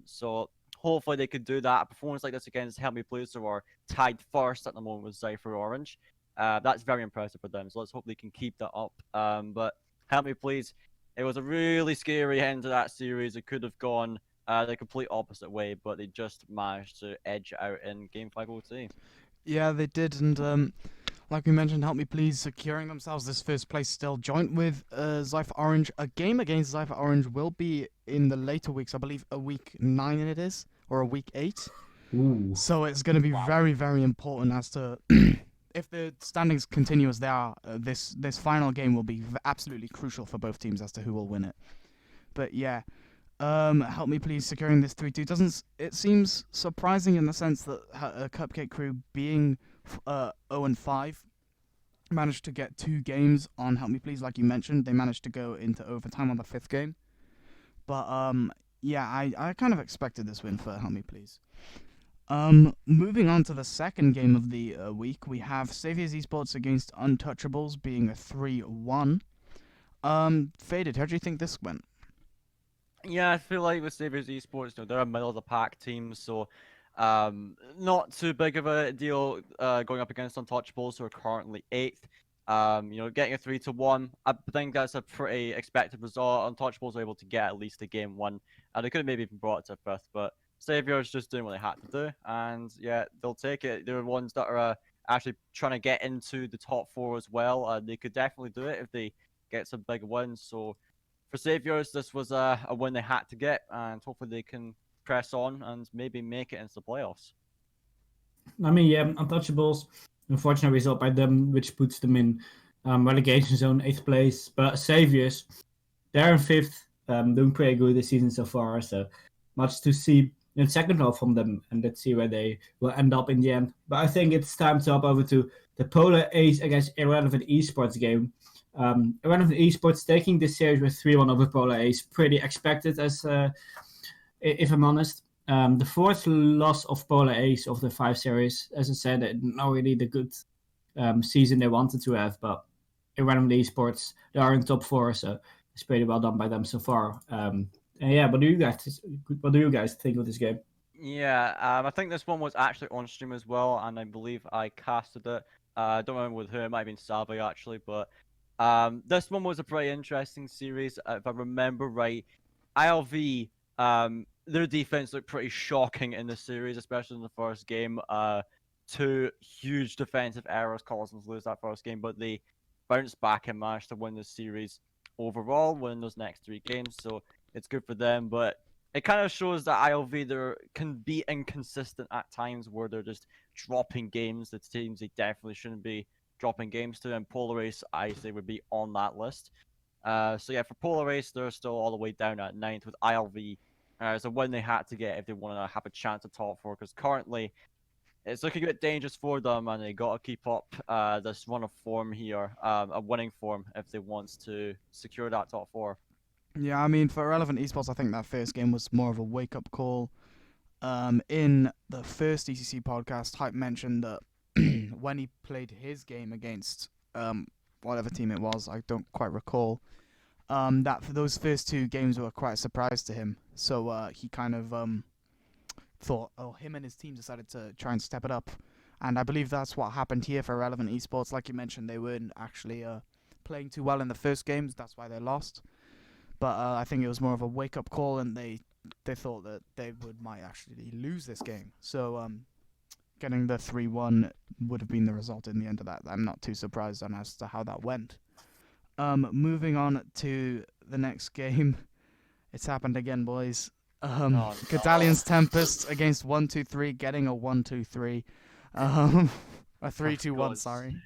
So hopefully they could do that. A performance like this against Help Me Please, who are tied first at the moment with Zypher Orange. That's very impressive for them. So let's hope they can keep that up. But Help Me Please, it was a really scary end to that series. It could have gone the complete opposite way, but they just managed to edge out in Game 5 OT. Yeah, they did, and like we mentioned, Help Me Please securing themselves this first place still, joint with Zypher Orange. A game against Zypher Orange will be in the later weeks, I believe a week 9 it is, or a week 8. Ooh. So it's going to be very, very important as to if the standings continue as they are. This final game will be absolutely crucial for both teams as to who will win it. But yeah. Help Me Please securing this 3-2. It seems surprising in the sense that Cupcake Crew being 0-5 managed to get 2 games on Help Me Please, like you mentioned. They managed to go into overtime on the 5th game. But I kind of expected this win for Help Me Please. Moving on to the second game of the week, we have Saviors Esports against Untouchables being a 3-1. Faded, how do you think this went? Yeah, I feel like with Saviors Esports, they're a middle of the pack team, so not too big of a deal going up against Untouchables, who are currently 8th. Getting a 3-1, I think that's a pretty expected result. Untouchables were able to get at least a game 1. They could have maybe even brought it to 5th, but Saviors just doing what they had to do, and yeah, they'll take it. They're ones that are actually trying to get into the top 4 as well. They could definitely do it if they get some big wins, so for Saviors, this was a win they had to get, and hopefully they can press on and maybe make it into the playoffs. I mean, yeah, Untouchables, unfortunate result by them, which puts them in relegation zone, 8th place. But Saviors, they're in 5th, doing pretty good this season so far. So much to see in second half from them, and let's see where they will end up in the end. But I think it's time to hop over to the Polar Ace against Irrelevant Esports game. Irrelevant Esports taking this series with 3-1 over Polar Ace, pretty expected, as if I'm honest. The fourth loss of Polar Ace of the 5 series. As I said, not really the good season they wanted to have, but in Random Esports, they are in top 4, so it's pretty well done by them so far. And yeah, what do you guys think of this game? Yeah, I think this one was actually on stream as well, and I believe I casted it. I don't remember with who, it might have been Savvy actually, but this one was a pretty interesting series. If I remember right, ILV, their defense looked pretty shocking in the series, especially in the first game. 2 huge defensive errors caused them to lose that first game, but they bounced back and managed to win the series overall, win those next 3 games, so it's good for them, but it kind of shows that ILV can be inconsistent at times where they're just dropping games. The teams they definitely shouldn't be dropping games to, and Polar Ace, I say, would be on that list. So yeah, for Polar Ace, they're still all the way down at 9th with ILV. It's a win they had to get if they want to have a chance at top 4, because currently it's looking a bit dangerous for them, and they got to keep up this run of form here, a winning form, if they want to secure that top 4. Yeah, I mean, for Relevant Esports, I think that first game was more of a wake-up call. In the first ECC podcast, Hype mentioned that when he played his game against whatever team it was, I don't quite recall, that for those first 2 games were quite a surprise to him. So he kind of thought, him and his team decided to try and step it up. And I believe that's what happened here for Relevant Esports. Like you mentioned, they weren't actually playing too well in the first games. That's why they lost. But I think it was more of a wake-up call, and they thought that they might actually lose this game. So getting the 3-1 would have been the result in the end of that. I'm not too surprised on as to how that went. Moving on to the next game. It's happened again, boys. Cadalian's Tempest against 1-2-3, getting a 1-2-3. A 3-2-1, sorry.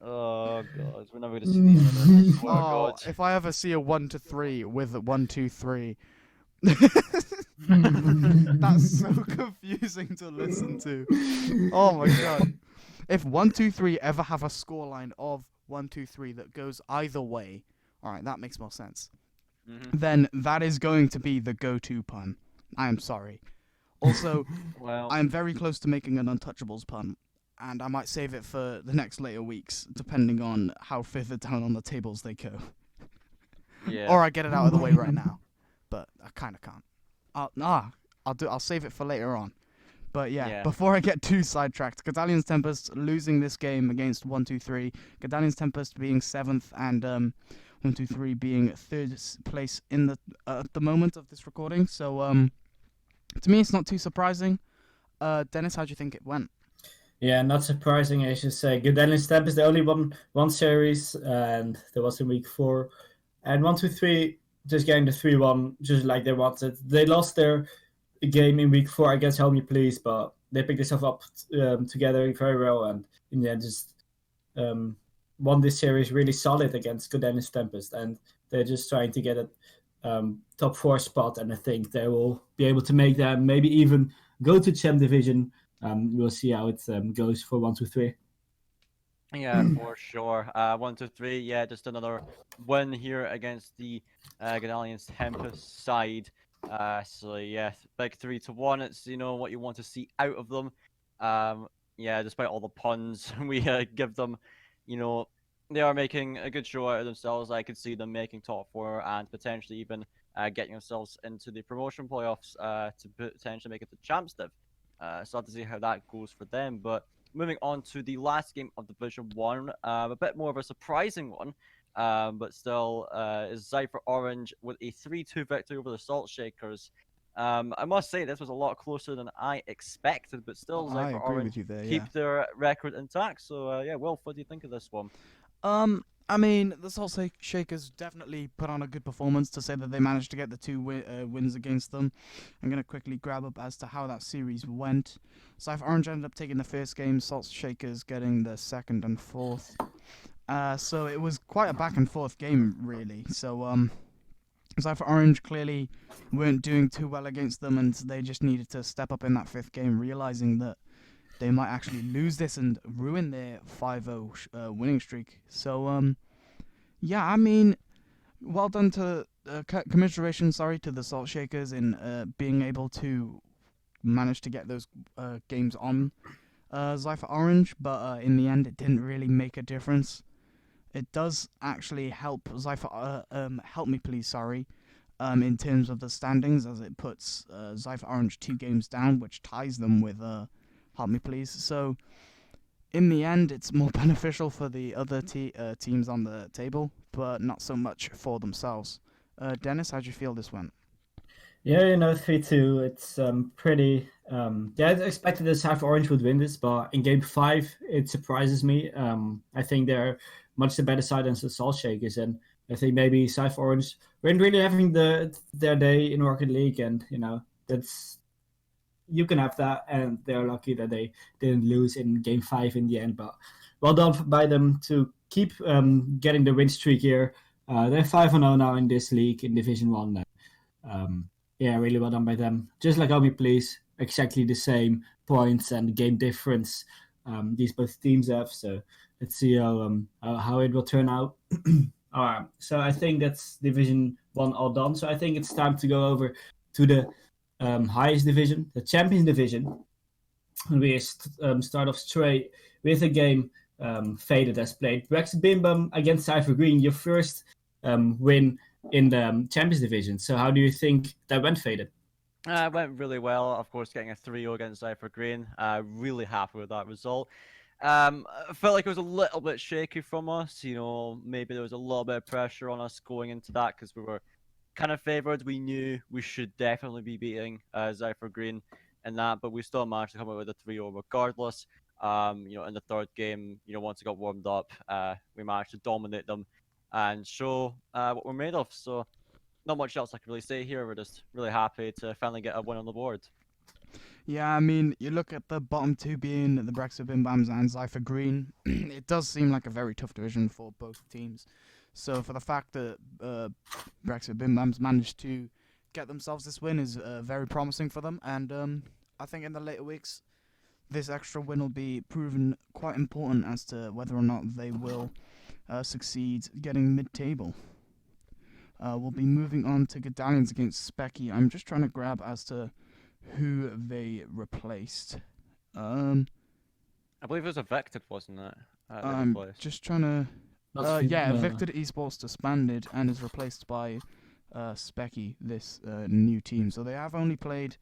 Oh god, we're never gonna see the end of this. Oh god. If I ever see a 1-3 with a 1-2-3, that's so confusing to listen to. Oh my god. If 1-2-3 ever have a scoreline of 1-2-3 that goes either way, alright, that makes more sense. Then that is going to be the go-to pun. I am sorry. Also, I'm very close to making an Untouchables pun, and I might save it for the next later weeks, depending on how further down on the tables they go. Yeah. Or I get it out of the way right now, but I kind of can't. I'll save it for later on. But yeah, before I get too sidetracked, Cadalian's Tempest losing this game against 1-2-3. Cadalian's Tempest being 7th and 1-2-3 being 3rd place in the at the moment of this recording. So to me, it's not too surprising. Dennis, how do you think it went? Yeah, not surprising, I should say. Cadalian's Tempest, they only won 1 series, and that was in week 4. And 1-2-3 just getting the 3-1, just like they wanted. They lost their game in week 4 against Homie Police, but they picked themselves up together very well, and in the end just won this series really solid against Cadalian's Tempest, and they're just trying to get a top 4 spot, and I think they will be able to make that, maybe even go to Champ Division. We'll see how it goes for 1-2-3. Yeah, for sure. 1-2-3, yeah, just another win here against the Cadalian's Tempest side. So yeah, big 3-1. It's what you want to see out of them. Yeah, despite all the puns we give them, they are making a good show out of themselves. I could see them making top 4 and potentially even getting themselves into the promotion playoffs to potentially make it to Champs Div. So I have to see how that goes for them. But moving on to the last game of Division 1, a bit more of a surprising one, but still is Zypher Orange with a 3-2 victory over the Salt Shakers. I must say this was a lot closer than I expected, but still Zypher Orange keep their record intact. So yeah, Wolf, what do you think of this one? I mean, the Salt Shakers definitely put on a good performance to say that they managed to get the 2 wins against them. I'm going to quickly grab up as to how that series went. Zypher Orange ended up taking the first game, Salt Shakers getting the 2nd and 4th. So it was quite a back and forth game, really. So Zypher Orange clearly weren't doing too well against them, and they just needed to step up in that 5th game, realizing that they might actually lose this and ruin their 5-0 winning streak. So, yeah, I mean, well done to commiseration, to the Salt Shakers in being able to manage to get those games on Zypher Orange, but in the end it didn't really make a difference. It does actually help Zypher, help me please, in terms of the standings, as it puts Zypher Orange 2 games down, which ties them with Help Me Please. So, in the end, it's more beneficial for the other teams on the table, but not so much for themselves. Dennis, how do you feel this went? Yeah, 3-2. It's pretty. I expected that Zypher Orange would win this, but in Game 5, it surprises me. I think they're much the better side than the Salt Shakers, and I think maybe Zypher Orange weren't really having their day in Rocket League, and that's you can have that, and they're lucky that they didn't lose in Game 5 in the end. But well done by them to keep getting the win streak here. They're 5-0 now in this league in Division 1. Really well done by them. Just like Help Me Please, exactly the same points and game difference these both teams have. So let's see how it will turn out. All right, so I think that's Division 1 all done. So I think it's time to go over to the highest division, the Champions Division. We start off straight with a game Faded has played. Rex Bim Bum against Cypher Green, your first win in the Champions Division. So how do you think that went, Faded? It went really well, of course, getting a 3-0 against Cypher Green. Really happy with that result. I felt like it was a little bit shaky from us. Maybe there was a little bit of pressure on us going into that because we were kind of favoured. We knew we should definitely be beating Cypher Green in that, but we still managed to come out with a 3-0 regardless. In the third game, once it got warmed up, we managed to dominate them and show what we're made of. So not much else I can really say here. We're just really happy to finally get a win on the board. Yeah, I mean, you look at the bottom two being the Brexit Bim Bams and Cypher Green, it does seem like a very tough division for both teams. So for the fact that Brexit Bim Bams managed to get themselves this win is very promising for them. And I think in the later weeks, this extra win will be proven quite important as to whether or not they will succeed getting mid-table. We'll be moving on to Gadalians against Specky. I'm just trying to grab as to who they replaced. I believe it was Evicted, wasn't it? I'm just trying to... Evicted Esports disbanded and is replaced by Specky, this new team. So they have only played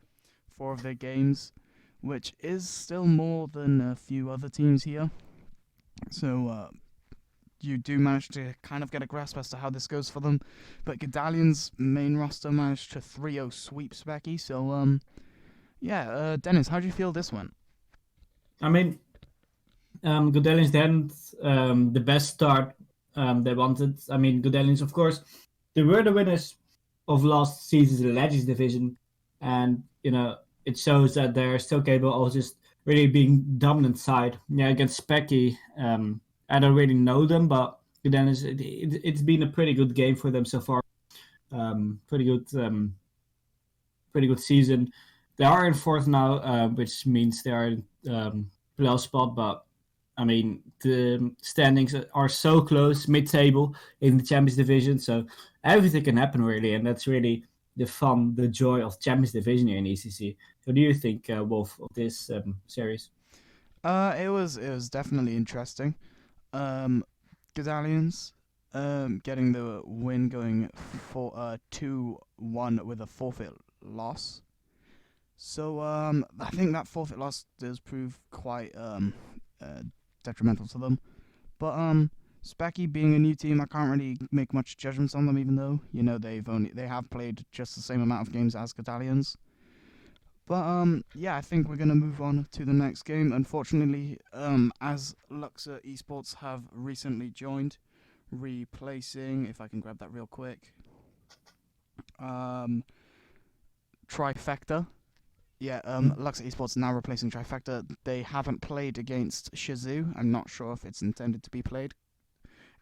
4 of their games, which is still more than a few other teams here. So you do manage to kind of get a grasp as to how this goes for them. But Gadalian's main roster managed to 3-0 sweep Specky. So, Dennis, how do you feel this went? I mean, Gadalians didn't the best start they wanted. I mean, Gadalians, of course, they were the winners of last season's Legends Division. And, it shows that they're still capable of just really being dominant side. Yeah, against Specky, I don't really know them, but then it's been a pretty good game for them so far. Pretty good season. They are in 4th now, which means they are in playoff spot. But I mean, the standings are so close, mid-table in the Champions Division, so everything can happen really, and that's really the fun, the joy of Champions Division here in ECC. So, do you think, Wolf, of this series? It was definitely interesting. Gadalians getting the win, going for 2-1 with a forfeit loss. So I think that forfeit loss does prove quite detrimental to them. But Specky being a new team, I can't really make much judgments on them, even though they have played just the same amount of games as Gadalians. But I think we're gonna move on to the next game. Unfortunately, as Luxor Esports have recently joined, replacing, if I can grab that real quick, Trifecta. Luxor Esports now replacing Trifecta. They haven't played against Shazoo. I'm not sure if it's intended to be played.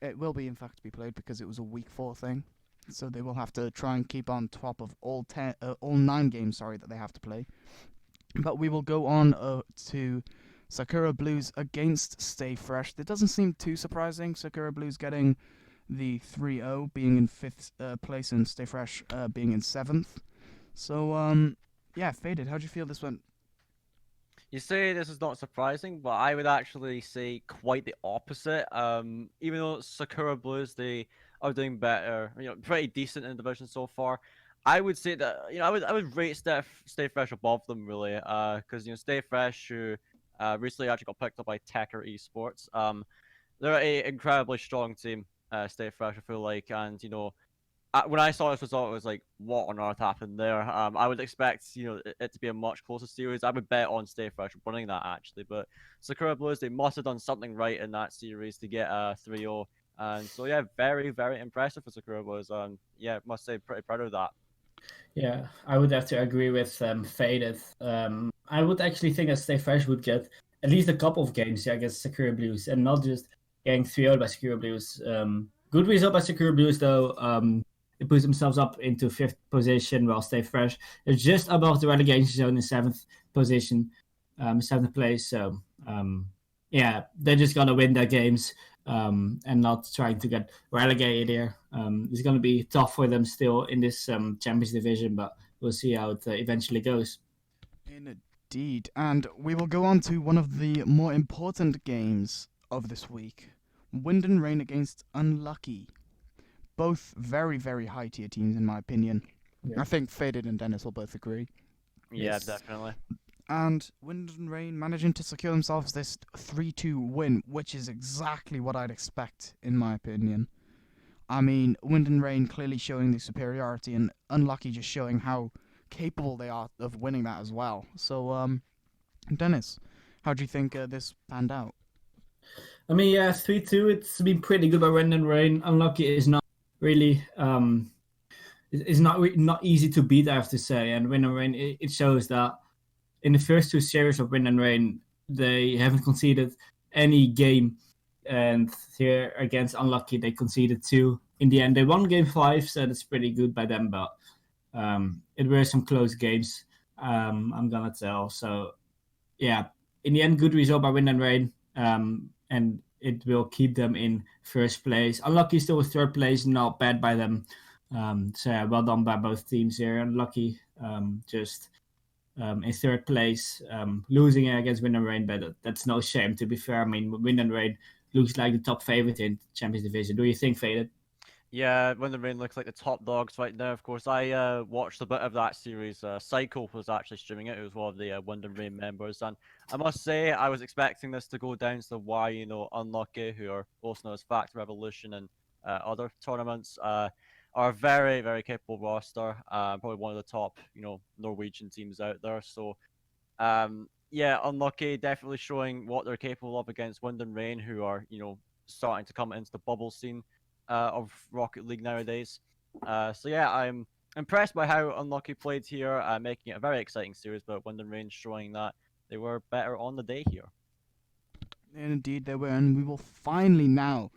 It will be, in fact, be played because it was a week 4 thing. So they will have to try and keep on top of all 9 games, that they have to play. But we will go on to Sakura Blues against Stay Fresh. It doesn't seem too surprising. Sakura Blues getting the 3-0 being in 5th place and Stay Fresh being in 7th. So, yeah, Faded, how do you feel this went? You say this is not surprising, but I would actually say quite the opposite. Even though Sakura Blues, they are doing better, pretty decent in the division so far. I would say that I would rate Stay Fresh above them really, because Stay Fresh, who recently actually got picked up by Tekker Esports. They're an incredibly strong team, Stay Fresh, I feel like, and when I saw this result, it was like, what on earth happened there? I would expect, it to be a much closer series. I would bet on Stay Fresh winning that, actually. But Sakura Blues, they must have done something right in that series to get a 3-0. And so, yeah, very, very impressive for Sakura Blues. Yeah, must say, pretty proud of that. Yeah, I would have to agree with Faded. I would actually think that Stay Fresh would get at least a couple of games against Sakura Blues and not just getting 3-0 by Sakura Blues. Good result by Sakura Blues, though. They put themselves up into 5th position while Stay Fresh is just above the relegation zone in 7th position, 7th place. So, yeah, they're just going to win their games and not trying to get relegated here. It's going to be tough for them still in this Champions Division, but we'll see how it eventually goes. Indeed. And we will go on to one of the more important games of this week. Wind and Rain against Unlucky. Both very, very high-tier teams, in my opinion. Yeah. I think Faded and Dennis will both agree. Yeah, Yes. definitely. And Wind and Rain managing to secure themselves this 3-2 win, which is exactly what I'd expect, in my opinion. I mean, Wind and Rain clearly showing the superiority, and Unlucky just showing how capable they are of winning that as well. So, Dennis, how do you think this panned out? I mean, yeah, 3-2, it's been pretty good by Wind and Rain. Unlucky is not really it's not easy to beat, I have to say. And Wind and Rain, it shows that in the first 2 series of Wind and Rain, they haven't conceded any game, and here against Unlucky, they conceded 2. In the end, they won game 5, so that's pretty good by them. But it were some close games, I'm gonna tell. So yeah, in the end, good result by Wind and Rain, and it will keep them in 1st place. Unlucky still with 3rd place, not bad by them. So yeah, well done by both teams here. Unlucky just in 3rd place, losing against Wind and Rain, but that's no shame, to be fair. I mean, Wind and Rain looks like the top favorite in Champions Division. Do you think, Faded? Yeah, Wind and Rain looks like the top dogs right now. Of course, I watched a bit of that series. Psycho was actually streaming it. It was one of the Wind and Rain members, and I must say I was expecting this to go down to why Unlucky, who are also known as Fact Revolution and other tournaments, are a very, very capable roster. Probably one of the top Norwegian teams out there. So yeah, Unlucky definitely showing what they're capable of against Wind and Rain, who are starting to come into the bubble scene of Rocket League nowadays. So yeah, I'm impressed by how Unlucky played here, making it a very exciting series, but Wind and Rain showing that they were better on the day here. And indeed they were, and we will finally now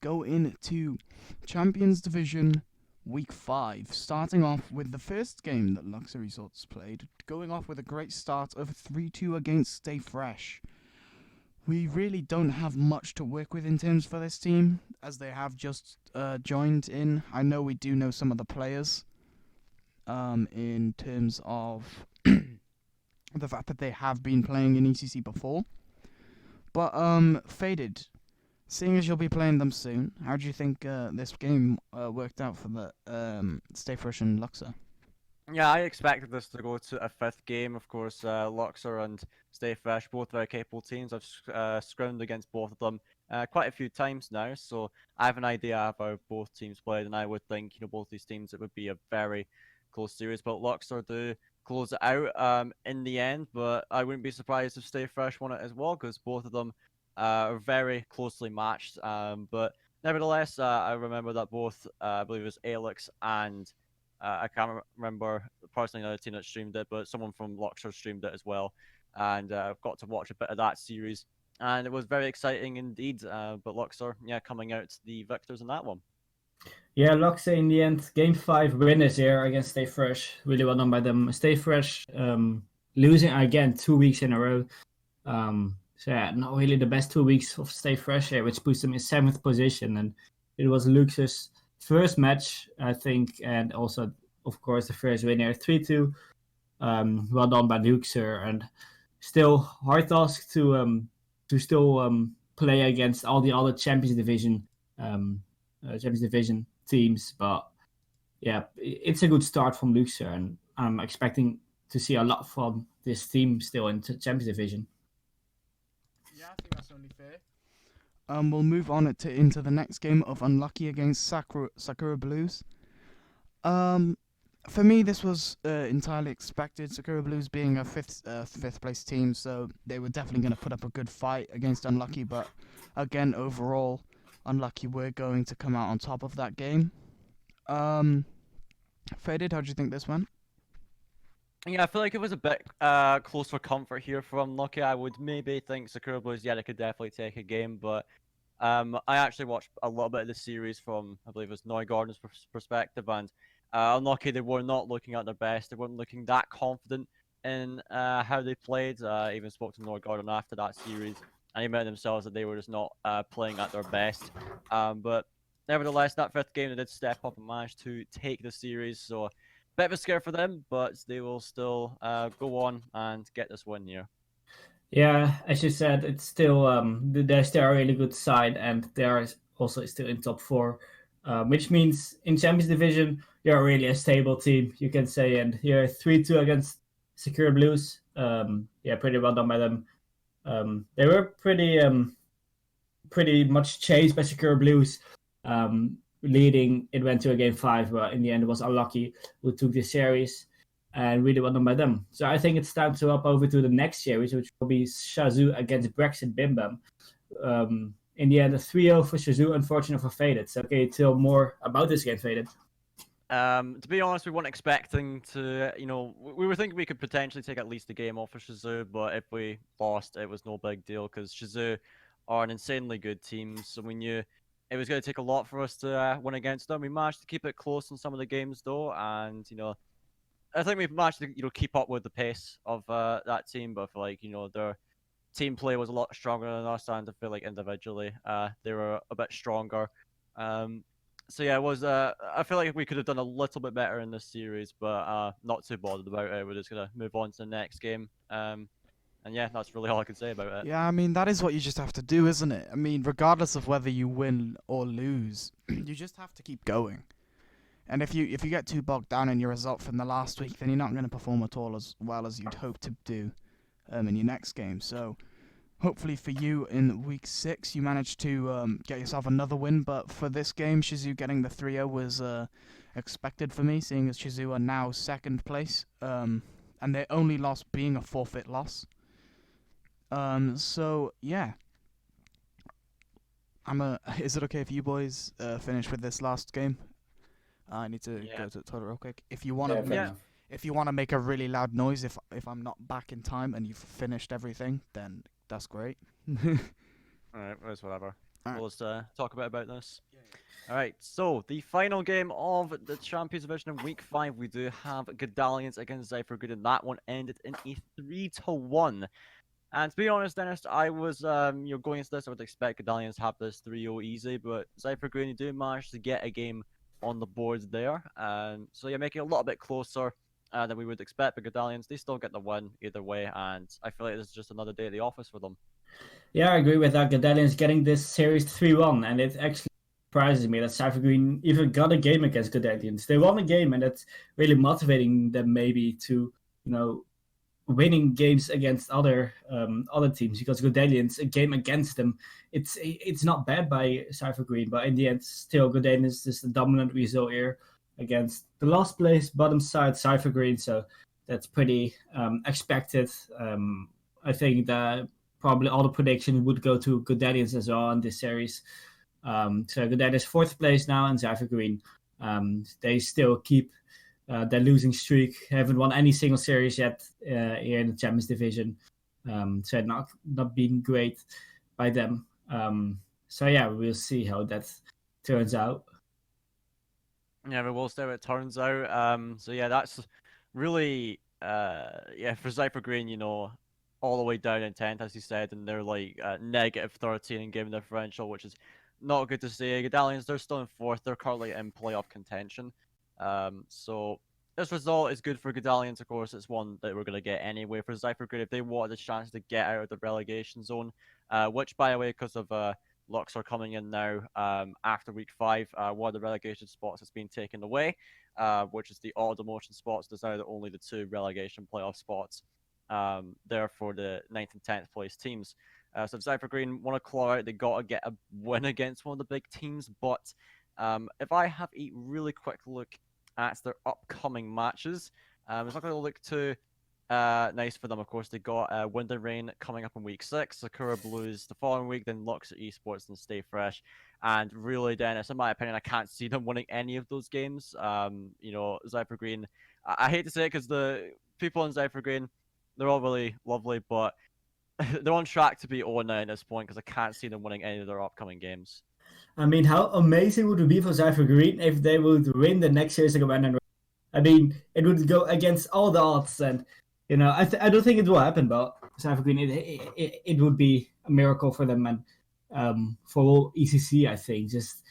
go into Champions Division Week 5, starting off with the first game that Luxury Resorts played, going off with a great start of 3-2 against Stay Fresh. We really don't have much to work with in terms for this team, as they have just joined in. I know we do know some of the players in terms of the fact that they have been playing in ECC before. But, Faded, seeing as you'll be playing them soon, how do you think this game worked out for the Stay Fresh and Luxor? Yeah, I expected this to go to a 5th game. Of course, Luxor and Stay Fresh, both very capable teams. I've scrimmed against both of them quite a few times now, so I have an idea of how both teams played, and I would think, both these teams, it would be a very close series. But Luxor do close it out in the end, but I wouldn't be surprised if Stay Fresh won it as well, because both of them are very closely matched. But nevertheless, I remember that both, I believe it was Alex and I can't remember personally another team that streamed it, but someone from Luxor streamed it as well, and I've got to watch a bit of that series, and it was very exciting indeed. But Luxor, yeah, coming out the victors in that one. Yeah, Luxor in the end, game 5 winners here against Stay Fresh. Really well done by them. Stay Fresh losing again 2 weeks in a row. So yeah, not really the best 2 weeks of Stay Fresh here, which puts them in 7th position. And it was Lux's first match, I think, and also, of course, the first winner, 3-2. Well done by Luxer, and still hard task to still play against all the other Champions Division teams, but yeah, it's a good start from Luxer, and I'm expecting to see a lot from this team still in Champions Division. Yeah, I think that's only fair. We'll move on into the next game of Unlucky against Sakura Blues. For me, this was entirely expected. Sakura Blues being a fifth place team, so they were definitely going to put up a good fight against Unlucky. But again, overall, Unlucky were going to come out on top of that game. Faded, how do you think this went? Yeah, I feel like it was a bit close for comfort here for Unlucky. I would maybe think Sakura Blues, yeah, they could definitely take a game, but I actually watched a little bit of the series from, I believe it was Neugordon's perspective, and Unlucky, they were not looking at their best. They weren't looking that confident in how they played. I even spoke to Neugordon after that series, and he admitted themselves that they were just not playing at their best. But nevertheless, that fifth game, they did step up and manage to take the series, so bit of a scare for them, but they will still go on and get this win here. Yeah, as you said, it's still they're still a really good side, and they are also still in top 4, which means in Champions Division you're really a stable team, you can say. And here 3-2 against Sakura Blues, yeah, pretty well done by them. They were pretty much chased by Sakura Blues. Leading, it went to a game 5, but in the end it was Unlucky who took the series, and really well done by them. So I think it's time to hop over to the next series, which will be Shazoo against Brexit Bim Bam. In the end, a 3-0 for Shazoo, unfortunate for Faded. So can you tell more about this game, Faded? To be honest, we weren't expecting to, we were thinking we could potentially take at least a game off of Shazoo, but if we lost, it was no big deal, because Shazoo are an insanely good team, so we knew it was going to take a lot for us to win against them. We managed to keep it close in some of the games, though, and, I think we've managed to, keep up with the pace of that team, but I feel like, their team play was a lot stronger than us, and I feel like individually they were a bit stronger. So yeah, it was. I feel like we could have done a little bit better in this series, but not too bothered about it. We're just gonna move on to the next game. And yeah, that's really all I can say about it. Yeah, I mean, that is what you just have to do, isn't it? I mean, regardless of whether you win or lose, you just have to keep going. And if you get too bogged down in your result from the last week, then you're not going to perform at all as well as you'd hope to do in your next game. So hopefully for you in week 6, you managed to get yourself another win. But for this game, Shazoo getting the 3-0 was expected for me, seeing as Shazoo are now 2nd place. And their only loss being a forfeit loss. So yeah, is it okay if you boys finish with this last game? I need to go to the toilet real quick. If you want to make a really loud noise, if I'm not back in time and you've finished everything, then that's great. Alright, that's whatever. Right. We'll just talk a bit about this. Alright, so the final game of the Champions Division in week 5, we do have Godalians against Zypher Good, and that one ended in a 3-1. And to be honest, Dennis, I was going into this, I would expect Godalians to have this 3-0 easy, but Zypher Green do manage to get a game on the board there. So yeah, making it a little bit closer than we would expect. But Godalians, they still get the win either way, and I feel like this is just another day at the office for them. Yeah, I agree with that. Godalians getting this series 3-1, and it actually surprises me that Zypher Green even got a game against Godalians. They won a game, and that's really motivating them maybe to, winning games against other teams, because Godalians, a game against them, it's not bad by Zypher Green, but in the end, still Godalians is the dominant result here against the last place bottom side Zypher Green, so that's pretty expected. I think that probably all the predictions would go to Godalians as well in this series. So Godalians 4th place now, and Zypher Green, they still keep their losing streak, haven't won any single series yet here in the Champions Division. So not being great by them. So yeah, we'll see how that turns out. Yeah, we will see how it turns out. So yeah, that's really for Zypher Green, all the way down in 10th, as you said, and they're like -13 in game differential, which is not good to see. Gadalians, they're still in 4th. They're currently in playoff contention. So this result is good for Gadalians, of course. It's one that we're going to get anyway. For Cypher Green, if they wanted a chance to get out of the relegation zone, which, by the way, because of Luxor coming in now after week 5, one of the relegation spots has been taken away, which is the auto demotion spots. There's now only the 2 relegation playoff spots there for the 9th and 10th place teams. So if Cypher Green want to claw out, they got to get a win against one of the big teams. But if I have a really quick look at their upcoming matches, it's not going to look too nice for them. Of course, they got Wind and Rain coming up in week 6, Sakura Blues the following week, then Luxor Esports and Stay Fresh. And really, Dennis, in my opinion, I can't see them winning any of those games. Cypher Green, I hate to say it because the people in Cypher Green, they're all really lovely, but they're on track to be 0-9 at this point because I can't see them winning any of their upcoming games. I mean, how amazing would it be for Cypher Green if they would win the next series again? And I mean, it would go against all the odds, and I don't think it will happen. But Cypher Green, it would be a miracle for them, and for all ECC, I think, just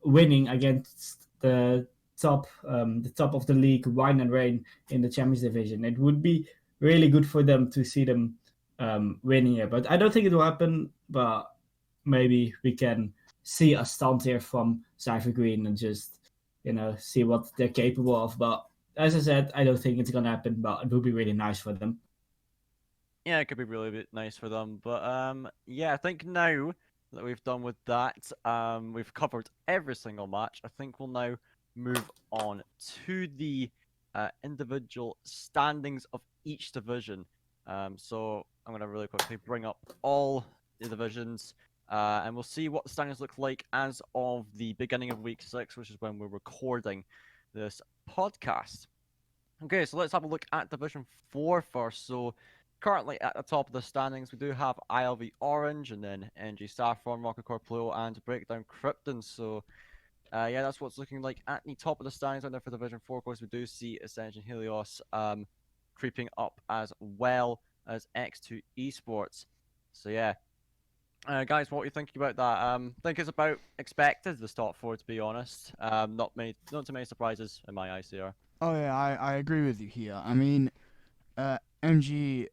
winning against the top of the league, Wine and Rain in the Champions Division. It would be really good for them to see them winning it. But I don't think it will happen. But maybe we can see a stunt here from Cypher Green and just see what they're capable of. But as I said, I don't think it's gonna happen. But it would be really nice for them. Yeah, it could be really nice for them. But I think now that we've done with that, we've covered every single match. I think we'll now move on to the individual standings of each division. So I'm going to really quickly bring up all the divisions, and we'll see what the standings look like as of the beginning of week 6, which is when we're recording this podcast. Okay, so let's have a look at Division 4 first. So currently at the top of the standings, we do have ILV Orange, and then NG Saffron, Rocket Corp Pluto, and Breakdown Krypton. So that's what's looking like at the top of the standings right now for Division 4. Of course, we do see Ascension Helios creeping up as well as X2 Esports. So guys, what are you thinking about that? I think it's about expected, this top 4, to be honest. Not too many surprises in my eyes here. Oh yeah, I agree with you here. I mean, MGS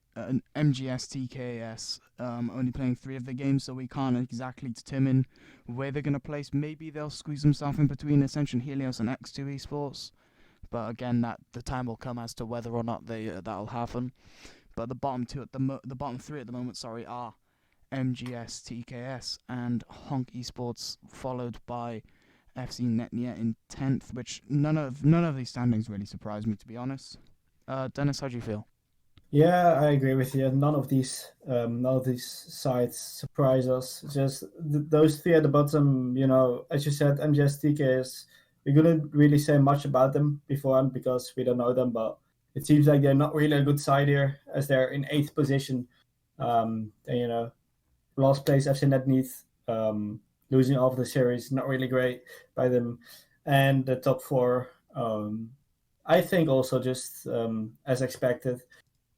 TKS only playing 3 of the games, so we can't exactly determine where they're going to place. Maybe they'll squeeze themselves in between Ascension Helios and X2 Esports, but again, the time will come as to whether or not that'll happen. But the bottom 3 at the moment, are MGS TKS and Honk Esports, followed by FC Netnia in 10th, which none of these standings really surprised me, to be honest. Dennis, how do you feel? Yeah, I agree with you. None of these sides surprise us. Just those 3 at the bottom. As you said, MGS TKS. We couldn't really say much about them beforehand because we don't know them. But it seems like they're not really a good side here, as they're in 8th position. Last place FC Netnia, losing off the series, not really great by them. And the top 4, I think also just as expected.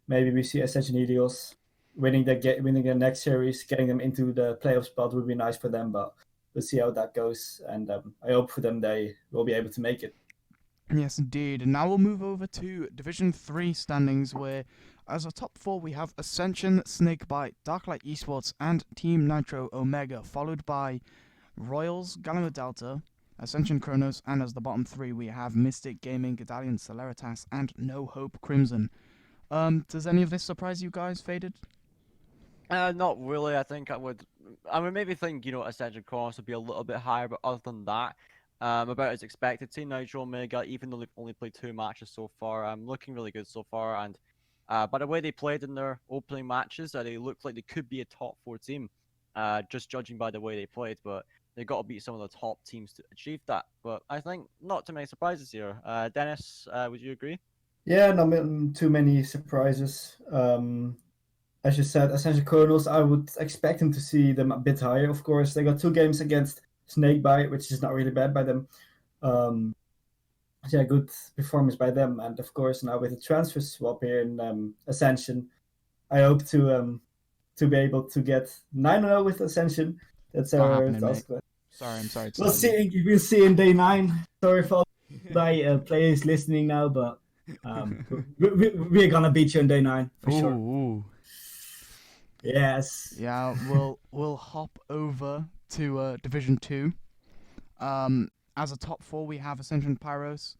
Maybe we see Ascension Helios winning the next series, getting them into the playoff spot would be nice for them, but we'll see how that goes. And I hope for them they will be able to make it. Yes, indeed. And now we'll move over to Division 3 standings, where as a top 4 we have Ascension, Snakebite, Darklight Esports, and Team Nitro Omega, followed by Royals, Galima Delta, Ascension Kronos, and as the bottom 3 we have Mystic Gaming, Gadalian Celeritas, and NoHope Crimson. Does any of this surprise you guys, Faded? Not really. I think I would maybe think, Ascension Kronos would be a little bit higher, but other than that, about as expected. Team Nitro Omega, even though they've only played 2 matches so far, looking really good so far, and by the way they played in their opening matches, they looked like they could be a top 4 team, just judging by the way they played, but they got to beat some of the top teams to achieve that. But I think not too many surprises here. Dennis, would you agree? Yeah, not too many surprises. As you said, Ascension Kronos, I would expect them to see them a bit higher. Of course, they got 2 games against Snakebite, which is not really bad by them. Good performance by them. And of course, now with the transfer swap here in Ascension, I hope to be able to get 9-0 with Ascension. That's our Sorry, I'm sorry. We'll see in day 9. Sorry for all my players listening now, but we're gonna beat you in day 9 for sure. Ooh. Yes. Yeah, we'll hop over to Division 2. As a top 4, we have Ascension Pyros,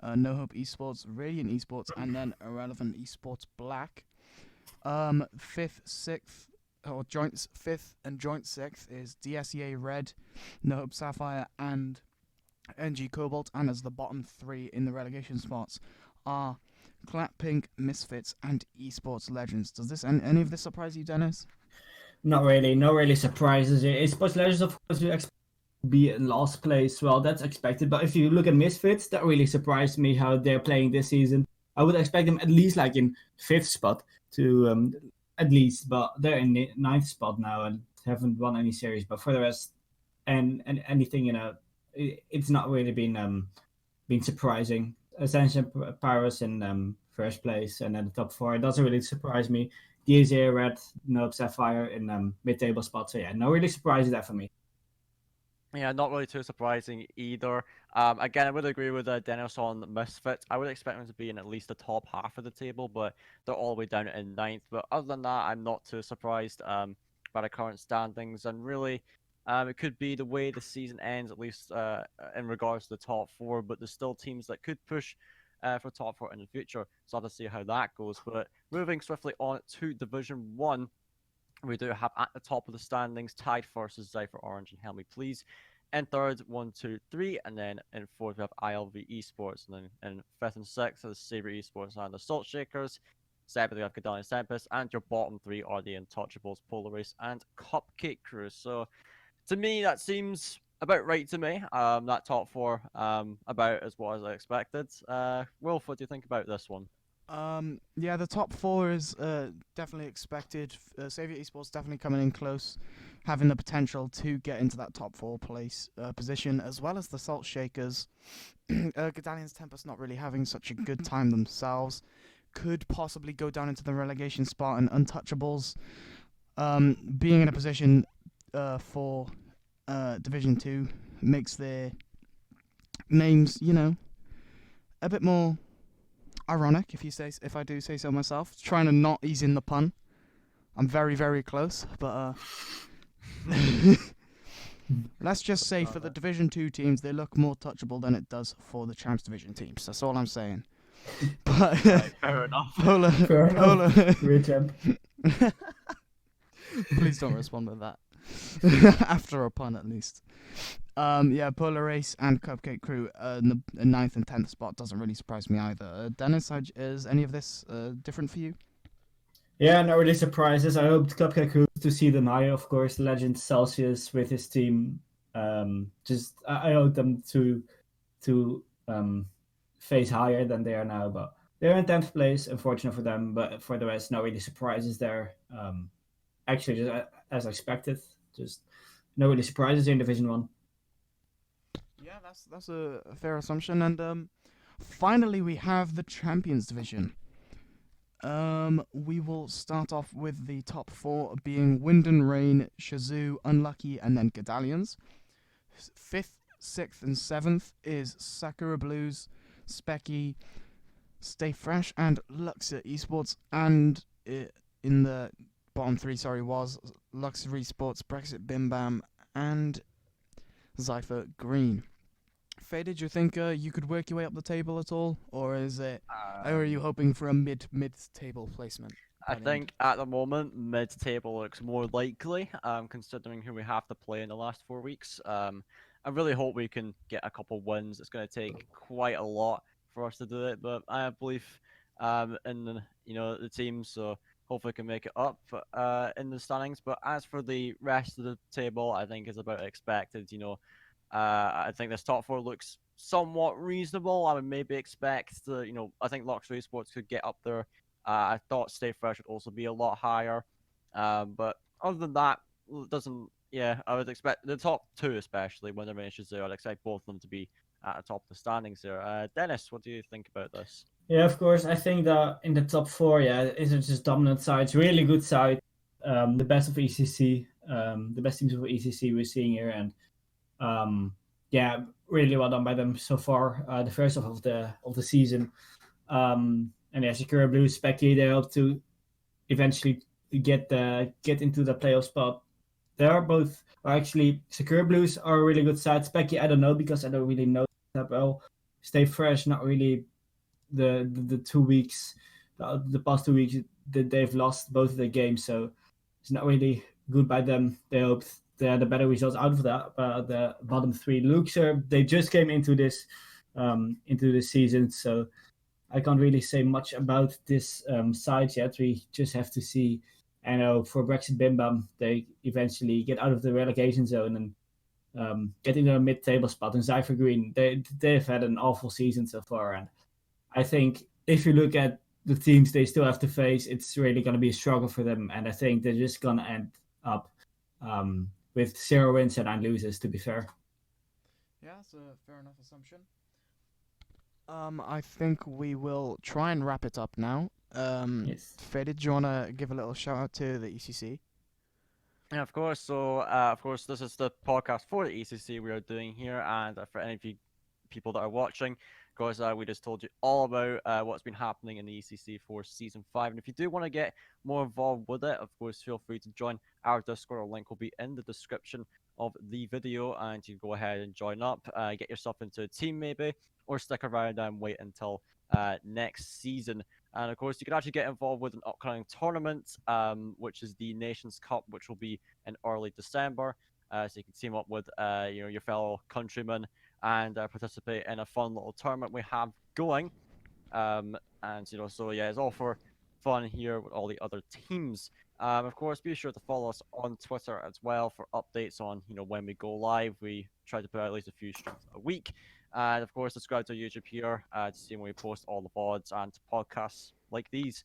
NoHope Esports, Radiant Esports, and then Irrelevant Esports Black. 5th, 6th, or joint 5th and joint 6th is DSEA Red, NoHope Sapphire, and NG Cobalt. And as the bottom 3 in the relegation spots are Clap Pink, Misfits, and Esports Legends. Does this any of this surprise you, Dennis? Not really. No really surprises. Esports Legends, of course, we expect to be in last place. Well, that's expected. But if you look at Misfits, that really surprised me how they're playing this season. I would expect them at least like in 5th spot to at least, but they're in the 9th spot now and haven't won any series. But for the rest, and anything, it's not really been surprising. Ascension Pyros in first place, and then the top 4. It doesn't really surprise me. DSA Red, NoHope Sapphire in mid-table spot. So yeah, no really surprises there for me. Yeah, not really too surprising either. Again, I would agree with Dennis on Misfits. I would expect them to be in at least the top half of the table, but they're all the way down in 9th. But other than that, I'm not too surprised by the current standings. And really, it could be the way the season ends, at least in regards to the top 4. But there's still teams that could push for top 4 in the future. So I'll have to see how that goes. But moving swiftly on to Division 1. We do have at the top of the standings, tied first is Zypher Orange and Helmy Please. In third, 1, 2, 3, and then in fourth we have ILV Esports, and then in 5th and 6th is Sabre Esports and the Salt Shakers. 7th we have Gedalian Tempest, and your bottom 3 are the Untouchables, Polar Race, and Cupcake Crew. So to me, that seems about right to me. That top 4 about as what I expected. Wolf, what do you think about this one? Yeah, the top 4 is definitely expected. Savior Esports definitely coming in close, having the potential to get into that top 4 place position, as well as the Salt Shakers. Gedalian's Tempest not really having such a good time themselves. Could possibly go down into the relegation spot, and Untouchables being in a position for Division 2 makes their names, a bit more ironic, if I do say so myself. Trying to not ease in the pun. I'm very, very close, but let's just say for the Division 2 teams, they look more touchable than it does for the Champs Division teams. That's all I'm saying. But Fair enough. Fair enough. Great champ. Please don't respond with that. After a pun, at least. Polar Race and Cupcake Crew in the 9th and 10th spot doesn't really surprise me either. Dennis, is any of this different for you? Yeah, not really surprises. I hoped Cupcake Crew to see them higher, of course. Legend Celsius with his team. I hope them to face higher than they are now, but they're in 10th place, unfortunate for them. But for the rest, not really surprises there. Actually, just as expected. Just no really surprises in Division 1. Yeah, that's a fair assumption. And finally, we have the Champions Division. We will start off with the top 4 being Wind and Rain, Shazoo, Unlucky, and then Gedalians. 5th, 6th, and 7th is Sakura Blues, Specky, Stay Fresh, and Luxor Esports. And in the bottom 3, was Luxor Esports, Brexit Bim Bam, and Zypher Green. Faye, did you think you could work your way up the table at all, or are you hoping for a mid table placement? I think at the moment mid table looks more likely, considering who we have to play in the last 4 weeks. I really hope we can get a couple wins. It's going to take quite a lot for us to do it, but I have belief in the team, so hopefully we can make it up in the standings. But as for the rest of the table, I think it's about expected. I think this top 4 looks somewhat reasonable. I would maybe expect I think Luxury Esports could get up there. I thought Stay Fresh would also be a lot higher. But other than that, I would expect the top 2, especially when they're finishes there, I'd expect both of them to be at the top of the standings there. Dennis, what do you think about this? Yeah, of course. I think that in the top 4, it's just dominant sides, really good side. The best of ECC, the best teams of ECC we're seeing here, and Yeah, really well done by them so far. The first half of the season, and yeah, Sakura Blues, Specky, they hope to eventually get into the playoff spot. They are both, or actually, Sakura Blues are a really good side. Specky, I don't know because I don't really know that well. Stay Fresh, not really the 2 weeks, the past 2 weeks that they've lost both of their games, so it's not really good by them. They hope they had the better results out of that. But the bottom three, Luxor, they just came into this season, so I can't really say much about this side yet. We just have to see. I know for Brexit Bim Bam, they eventually get out of the relegation zone and get into a mid-table spot. And Cypher Green, they've had an awful season so far, and I think if you look at the teams they still have to face, it's really going to be a struggle for them. And I think they're just going to end up with 0 wins and 9 losses, to be fair. Yeah, that's a fair enough assumption. I think we will try and wrap it up now. Yes. Faded, do you want to give a little shout out to the ECC? Yeah, of course. So, of course, this is the podcast for the ECC we are doing here, and for any of you people that are watching, of course, we just told you all about what's been happening in the ECC for Season 5, and if you do want to get more involved with it, of course, feel free to join our Discord. Our link will be in the description of the video, and you go ahead and join up, get yourself into a team maybe, or stick around and wait until next season. And of course, you can actually get involved with an upcoming tournament, which is the Nations Cup, which will be in early December. So you can team up with your fellow countrymen and participate in a fun little tournament we have going. And so yeah, it's all for fun here with all the other teams. Of course, be sure to follow us on Twitter as well for updates on when we go live. We try to put out at least a few streams a week. And of course, subscribe to our YouTube here to see when we post all the VODs and podcasts like these.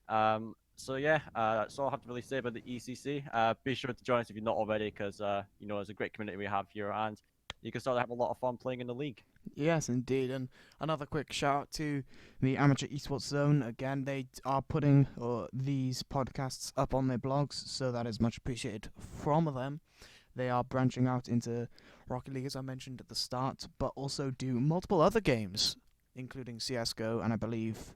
So yeah, that's all I have to really say about the ECC. Be sure to join us if you're not already, because it's a great community we have here, and you can start to have a lot of fun playing in the league. Yes, indeed. And another quick shout out to the Amateur Esports Zone. Again, they are putting these podcasts up on their blogs, so that is much appreciated from them. They are branching out into Rocket League, as I mentioned at the start, but also do multiple other games, including CSGO and I believe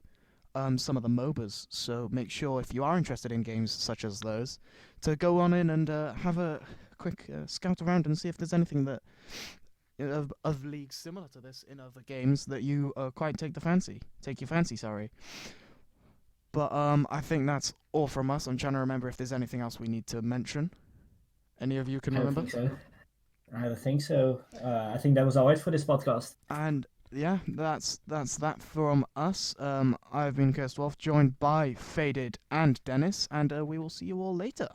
some of the MOBAs. So make sure, if you are interested in games such as those, to go on in and have a quick scout around and see if there's anything that of leagues similar to this in other games that you quite take your fancy. But I think that's all from us. I'm trying to remember if there's anything else we need to mention. Any of you can remember? I don't think so. I think that was all right for this podcast. And yeah, that's that from us. I've been KursedWolf, joined by Faded and Dennis, and we will see you all later.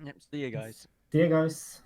Yep, see you guys. See you guys.